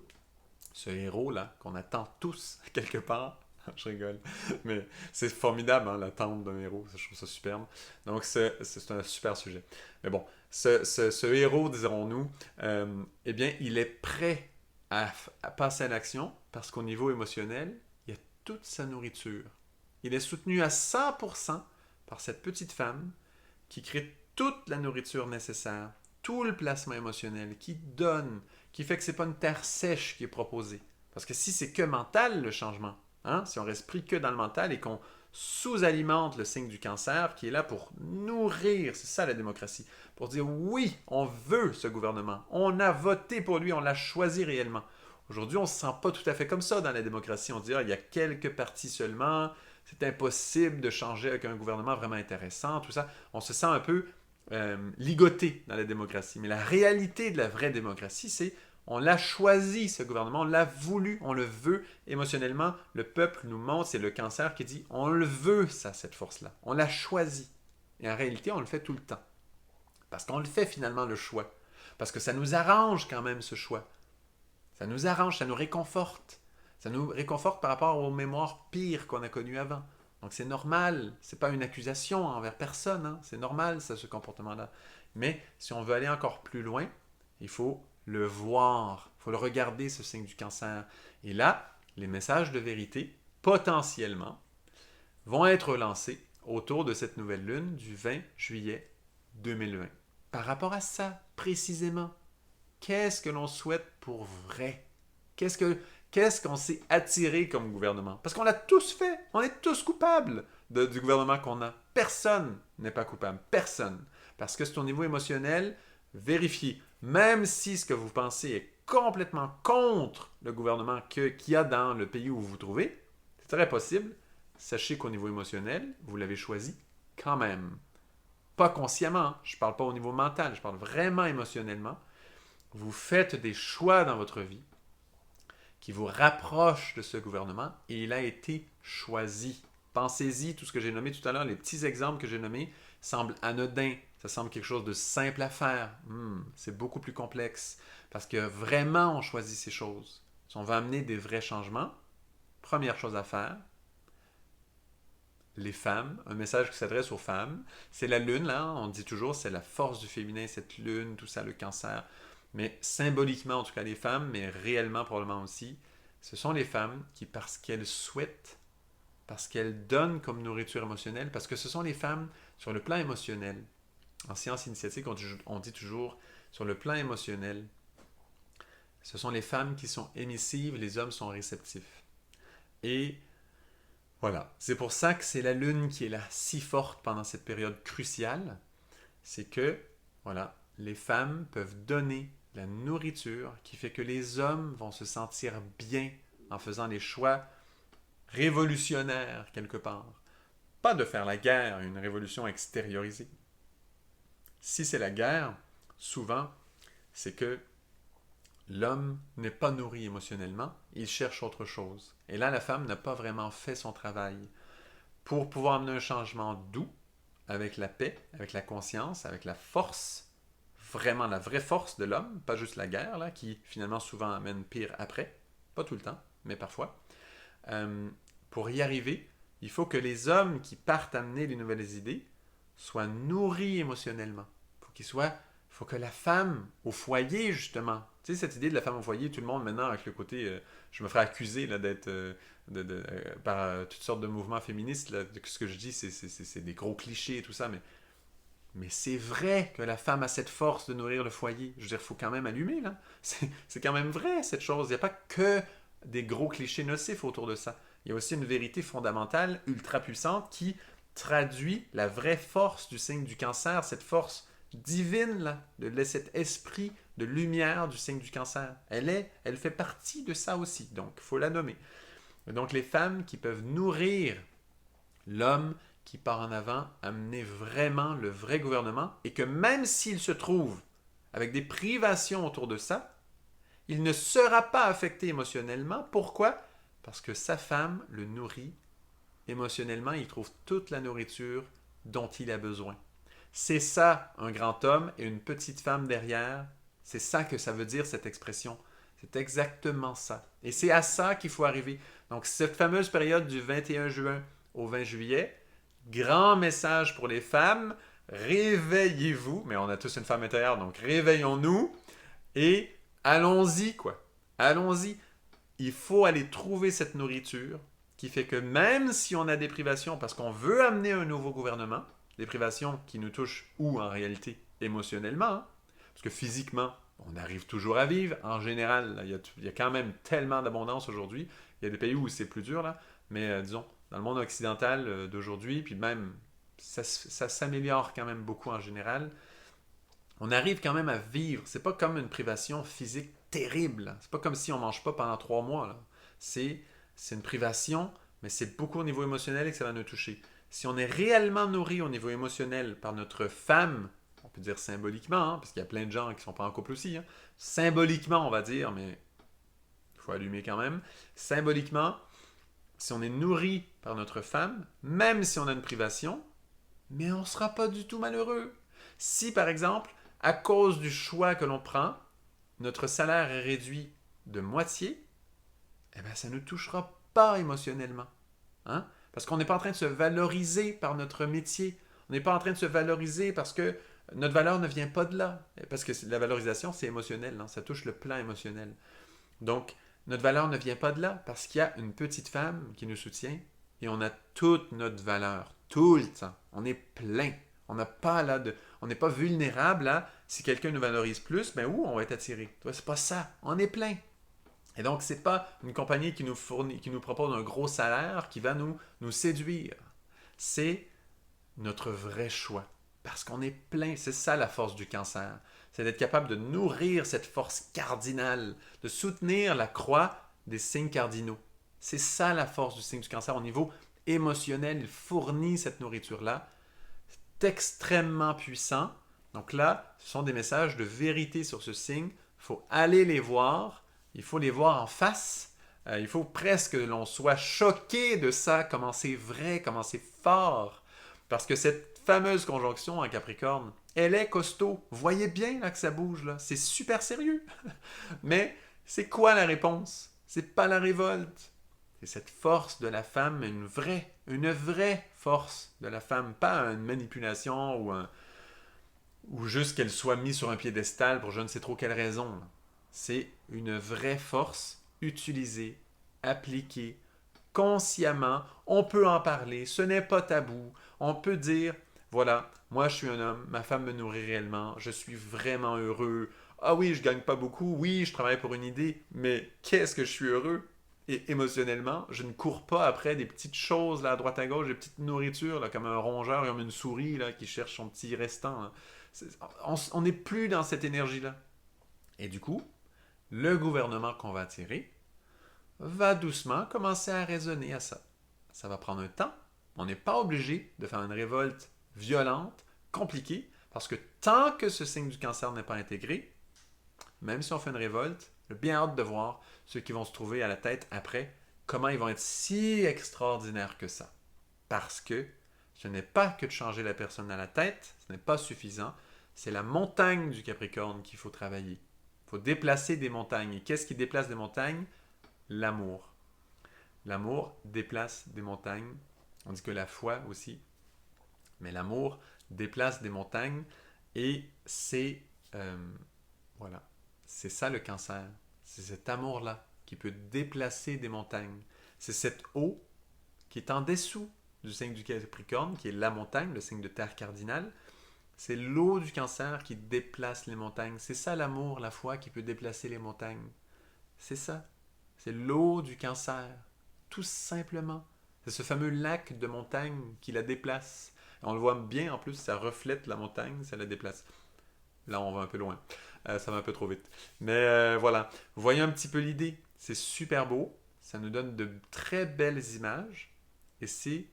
ce héros-là, qu'on attend tous quelque part, je rigole, mais c'est formidable, hein, l'attente d'un héros, je trouve ça superbe. Donc, c'est un super sujet. Mais bon, ce héros, dirons-nous, eh bien, il est prêt à passer à l'action parce qu'au niveau émotionnel, il y a toute sa nourriture. Il est soutenu à 100% par cette petite femme qui crée toute la nourriture nécessaire, tout le placement émotionnel, qui donne, qui fait que c'est pas une terre sèche qui est proposée. Parce que si c'est que mental le changement, hein, si on reste pris que dans le mental et qu'on sous-alimente le signe du cancer qui est là pour nourrir, c'est ça la démocratie, pour dire oui, on veut ce gouvernement, on a voté pour lui, on l'a choisi réellement. Aujourd'hui, on ne se sent pas tout à fait comme ça dans la démocratie. On dit, ah, il y a quelques partis seulement, c'est impossible de changer avec un gouvernement vraiment intéressant, tout ça. On se sent un peu ligoté dans la démocratie. Mais la réalité de la vraie démocratie, c'est on l'a choisi, ce gouvernement, on l'a voulu, on le veut émotionnellement. Le peuple nous montre, c'est le cancer qui dit on le veut, ça, cette force-là. On l'a choisi. Et en réalité, on le fait tout le temps. Parce qu'on le fait finalement, le choix. Parce que ça nous arrange quand même, ce choix. Ça nous arrange, ça nous réconforte. Ça nous réconforte par rapport aux mémoires pires qu'on a connues avant. Donc c'est normal, c'est pas une accusation envers personne, hein. C'est normal ça, ce comportement-là. Mais si on veut aller encore plus loin, il faut le voir, il faut le regarder, ce signe du cancer. Et là, les messages de vérité, potentiellement, vont être lancés autour de cette nouvelle lune du 20 juillet 2020. Par rapport à ça, précisément, qu'est-ce que l'on souhaite pour vrai? Qu'est-ce qu'on s'est attiré comme gouvernement? Parce qu'on l'a tous fait. On est tous coupables du gouvernement qu'on a. Personne n'est pas coupable. Personne. Parce que c'est au niveau émotionnel, vérifiez. Même si ce que vous pensez est complètement contre le gouvernement qu'il y a dans le pays où vous vous trouvez, c'est très possible. Sachez qu'au niveau émotionnel, vous l'avez choisi quand même. Pas consciemment. Je ne parle pas au niveau mental. Je parle vraiment émotionnellement. Vous faites des choix dans votre vie qui vous rapproche de ce gouvernement et il a été choisi. Pensez-y, tout ce que j'ai nommé tout à l'heure, les petits exemples que j'ai nommés semblent anodins, ça semble quelque chose de simple à faire. C'est beaucoup plus complexe parce que vraiment on choisit ces choses. Si on veut amener des vrais changements, première chose à faire, les femmes, un message qui s'adresse aux femmes. C'est la lune, là, on dit toujours, c'est la force du féminin, cette lune, tout ça, le cancer. Mais symboliquement, en tout cas, les femmes, mais réellement, probablement aussi, ce sont les femmes qui, parce qu'elles souhaitent, parce qu'elles donnent comme nourriture émotionnelle, parce que ce sont les femmes sur le plan émotionnel. En sciences initiatiques, on dit toujours, sur le plan émotionnel, ce sont les femmes qui sont émissives, les hommes sont réceptifs. Et voilà, c'est pour ça que c'est la lune qui est là si forte pendant cette période cruciale. C'est que, voilà, les femmes peuvent donner la nourriture qui fait que les hommes vont se sentir bien en faisant les choix révolutionnaires quelque part. Pas de faire la guerre, une révolution extériorisée. Si c'est la guerre, souvent, c'est que l'homme n'est pas nourri émotionnellement, il cherche autre chose. Et là, la femme n'a pas vraiment fait son travail. Pour pouvoir amener un changement doux, avec la paix, avec la conscience, avec la force, vraiment la vraie force de l'homme, pas juste la guerre, là, qui finalement souvent amène pire après, pas tout le temps, mais parfois. Pour y arriver, il faut que les hommes qui partent amener les nouvelles idées soient nourris émotionnellement. Il faut que la femme au foyer, justement, tu sais, cette idée de la femme au foyer, tout le monde maintenant avec le côté, je me ferais accuser là, d'être par toutes sortes de mouvements féministes, là, ce que je dis, c'est des gros clichés et tout ça, mais c'est vrai que la femme a cette force de nourrir le foyer. Je veux dire, il faut quand même allumer, là. C'est quand même vrai, cette chose. Il n'y a pas que des gros clichés nocifs autour de ça. Il y a aussi une vérité fondamentale, ultra puissante, qui traduit la vraie force du signe du cancer, cette force divine, là, cet esprit de lumière du signe du cancer. Elle fait partie de ça aussi, donc il faut la nommer. Et donc les femmes qui peuvent nourrir l'homme qui part en avant, amener vraiment le vrai gouvernement, et que même s'il se trouve avec des privations autour de ça, il ne sera pas affecté émotionnellement. Pourquoi? Parce que sa femme le nourrit émotionnellement, il trouve toute la nourriture dont il a besoin. C'est ça, un grand homme et une petite femme derrière. C'est ça que ça veut dire, cette expression. C'est exactement ça. Et c'est à ça qu'il faut arriver. Donc, cette fameuse période du 21 juin au 20 juillet, grand message pour les femmes, réveillez-vous. Mais on a tous une femme intérieure, donc réveillons-nous et allons-y, quoi. Allons-y. Il faut aller trouver cette nourriture qui fait que même si on a des privations, parce qu'on veut amener un nouveau gouvernement, des privations qui nous touchent ou en réalité émotionnellement, hein, parce que physiquement, on arrive toujours à vivre. En général, il y a quand même tellement d'abondance aujourd'hui. Il y a des pays où c'est plus dur, là, mais disons, dans le monde occidental d'aujourd'hui, puis même, ça s'améliore quand même beaucoup en général. On arrive quand même à vivre. C'est pas comme une privation physique terrible. C'est pas comme si on mange pas pendant 3 mois. Là. C'est une privation, mais c'est beaucoup au niveau émotionnel et que ça va nous toucher. Si on est réellement nourri au niveau émotionnel par notre femme, on peut dire symboliquement, hein, parce qu'il y a plein de gens qui ne sont pas en couple aussi, hein, symboliquement on va dire, mais il faut allumer quand même, symboliquement, si on est nourri par notre femme, même si on a une privation, mais on ne sera pas du tout malheureux. Si par exemple, à cause du choix que l'on prend, notre salaire est réduit de moitié, eh bien ça ne nous touchera pas émotionnellement. Hein? Parce qu'on n'est pas en train de se valoriser par notre métier. On n'est pas en train de se valoriser parce que notre valeur ne vient pas de là. Parce que la valorisation, c'est émotionnel. Hein? Ça touche le plan émotionnel. Donc, notre valeur ne vient pas de là parce qu'il y a une petite femme qui nous soutient et on a toute notre valeur. Tout le temps. On est plein. On n'a pas là de... On n'est pas vulnérable là. Si quelqu'un nous valorise plus, ben où on va être attiré? C'est pas ça. On est plein. Et donc, ce n'est pas une compagnie qui nous propose un gros salaire qui va nous séduire. C'est notre vrai choix. Parce qu'on est plein. C'est ça la force du cancer. C'est d'être capable de nourrir cette force cardinale, de soutenir la croix des signes cardinaux. C'est ça la force du signe du cancer. Au niveau émotionnel, il fournit cette nourriture-là. C'est extrêmement puissant. Donc là, ce sont des messages de vérité sur ce signe. Il faut aller les voir. Il faut les voir en face. Il faut presque que l'on soit choqué de ça, comment c'est vrai, comment c'est fort. Parce que cette fameuse conjonction en Capricorne, elle est costaud. Vous voyez bien là que ça bouge, là. C'est super sérieux. Mais c'est quoi la réponse? C'est pas la révolte. C'est cette force de la femme, une vraie force de la femme, pas une manipulation ou juste qu'elle soit mise sur un piédestal pour je ne sais trop quelle raison. C'est une vraie force utilisée, appliquée, consciemment. On peut en parler, ce n'est pas tabou. On peut dire, voilà, moi je suis un homme, ma femme me nourrit réellement, je suis vraiment heureux. Ah oui, je gagne pas beaucoup, oui, je travaille pour une idée, mais qu'est-ce que je suis heureux? Et émotionnellement, je ne cours pas après des petites choses là, à droite à gauche, des petites nourritures, là, comme un rongeur, comme une souris là, qui cherche son petit restant. Là. On n'est plus dans cette énergie-là. Et du coup, le gouvernement qu'on va attirer va doucement commencer à raisonner à ça. Ça va prendre un temps. On n'est pas obligé de faire une révolte violente, compliquée, parce que tant que ce signe du cancer n'est pas intégré, même si on fait une révolte, j'ai bien hâte de voir ceux qui vont se trouver à la tête après, comment ils vont être si extraordinaires que ça. Parce que ce n'est pas que de changer la personne à la tête, ce n'est pas suffisant, c'est la montagne du Capricorne qu'il faut travailler. Il faut déplacer des montagnes. Et qu'est-ce qui déplace des montagnes? L'amour. L'amour déplace des montagnes. On dit que la foi aussi. Mais l'amour déplace des montagnes et c'est voilà, c'est ça le cancer. C'est cet amour-là qui peut déplacer des montagnes. C'est cette eau qui est en dessous du signe du Capricorne, qui est la montagne, le signe de terre cardinale. C'est l'eau du cancer qui déplace les montagnes. C'est ça l'amour, la foi qui peut déplacer les montagnes. C'est ça. C'est l'eau du cancer. Tout simplement. C'est ce fameux lac de montagne qui la déplace. On le voit bien en plus, ça reflète la montagne, ça la déplace. Là, on va un peu loin. Ça va un peu trop vite. Mais voilà. Vous voyez un petit peu l'idée. C'est super beau. Ça nous donne de très belles images. Et c'est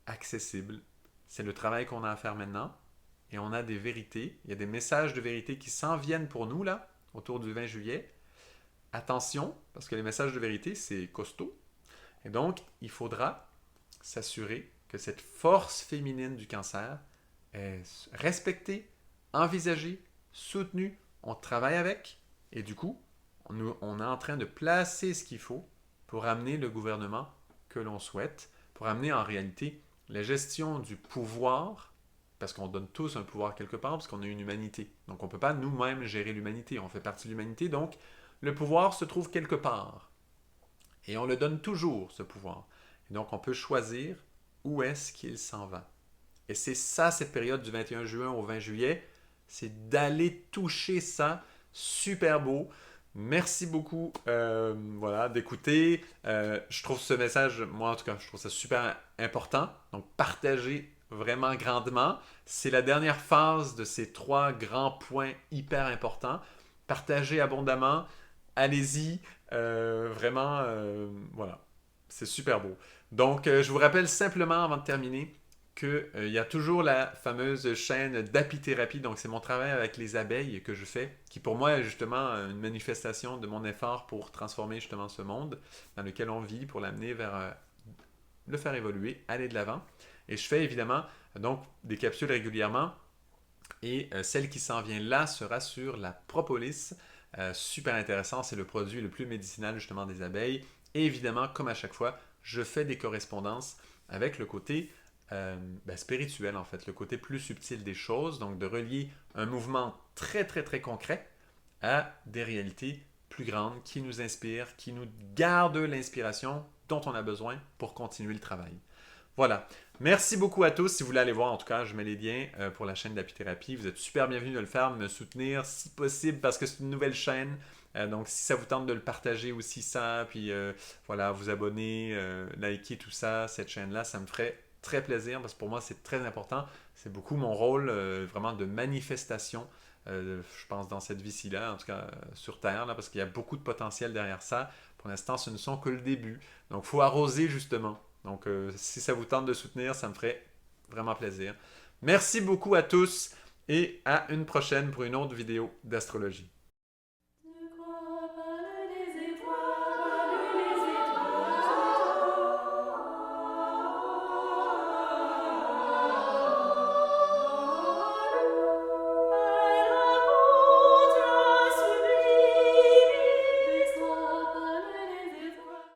accessible. C'est le travail qu'on a à faire maintenant. Et on a des vérités. Il y a des messages de vérité qui s'en viennent pour nous, là, autour du 20 juillet. Attention, parce que les messages de vérité, c'est costaud. Et donc, il faudra s'assurer que cette force féminine du cancer est respectée, envisagée, soutenue. On travaille avec. Et du coup, on est en train de placer ce qu'il faut pour amener le gouvernement que l'on souhaite, pour amener en réalité la gestion du pouvoir, parce qu'on donne tous un pouvoir quelque part, parce qu'on a une humanité. Donc on ne peut pas nous-mêmes gérer l'humanité, on fait partie de l'humanité, donc le pouvoir se trouve quelque part. Et on le donne toujours, ce pouvoir. Et donc on peut choisir où est-ce qu'il s'en va. Et c'est ça, cette période du 21 juin au 20 juillet, c'est d'aller toucher ça, super beau. Merci beaucoup voilà, d'écouter. Je trouve ce message, moi en tout cas, je trouve ça super important. Donc, partagez vraiment grandement. C'est la dernière phase de ces 3 grands points hyper importants. Partagez abondamment. Allez-y. Vraiment, voilà. C'est super beau. Donc, je vous rappelle simplement avant de terminer qu'il y a toujours la fameuse chaîne d'apithérapie. Donc, c'est mon travail avec les abeilles que je fais, qui pour moi est justement une manifestation de mon effort pour transformer justement ce monde dans lequel on vit, pour l'amener vers le faire évoluer, aller de l'avant. Et je fais évidemment donc des capsules régulièrement. Et celle qui s'en vient là sera sur la propolis. Super intéressant, c'est le produit le plus médicinal justement des abeilles. Et évidemment, comme à chaque fois, je fais des correspondances avec le côté spirituel en fait, le côté plus subtil des choses, donc de relier un mouvement très très très concret à des réalités plus grandes qui nous inspirent, qui nous gardent l'inspiration dont on a besoin pour continuer le travail. Voilà. Merci beaucoup à tous. Si vous voulez aller voir, en tout cas, je mets les liens pour la chaîne d'apithérapie. Vous êtes super bienvenus de le faire, de me soutenir si possible parce que c'est une nouvelle chaîne. Donc, si ça vous tente de le partager aussi, ça, puis voilà, vous abonner, liker tout ça, cette chaîne-là, ça me ferait très plaisir parce que pour moi, c'est très important. C'est beaucoup mon rôle vraiment de manifestation, je pense, dans cette vie-ci-là, en tout cas sur Terre, là, parce qu'il y a beaucoup de potentiel derrière ça. Pour l'instant, ce ne sont que le début. Donc, il faut arroser justement. Donc, si ça vous tente de soutenir, ça me ferait vraiment plaisir. Merci beaucoup à tous et à une prochaine pour une autre vidéo d'astrologie.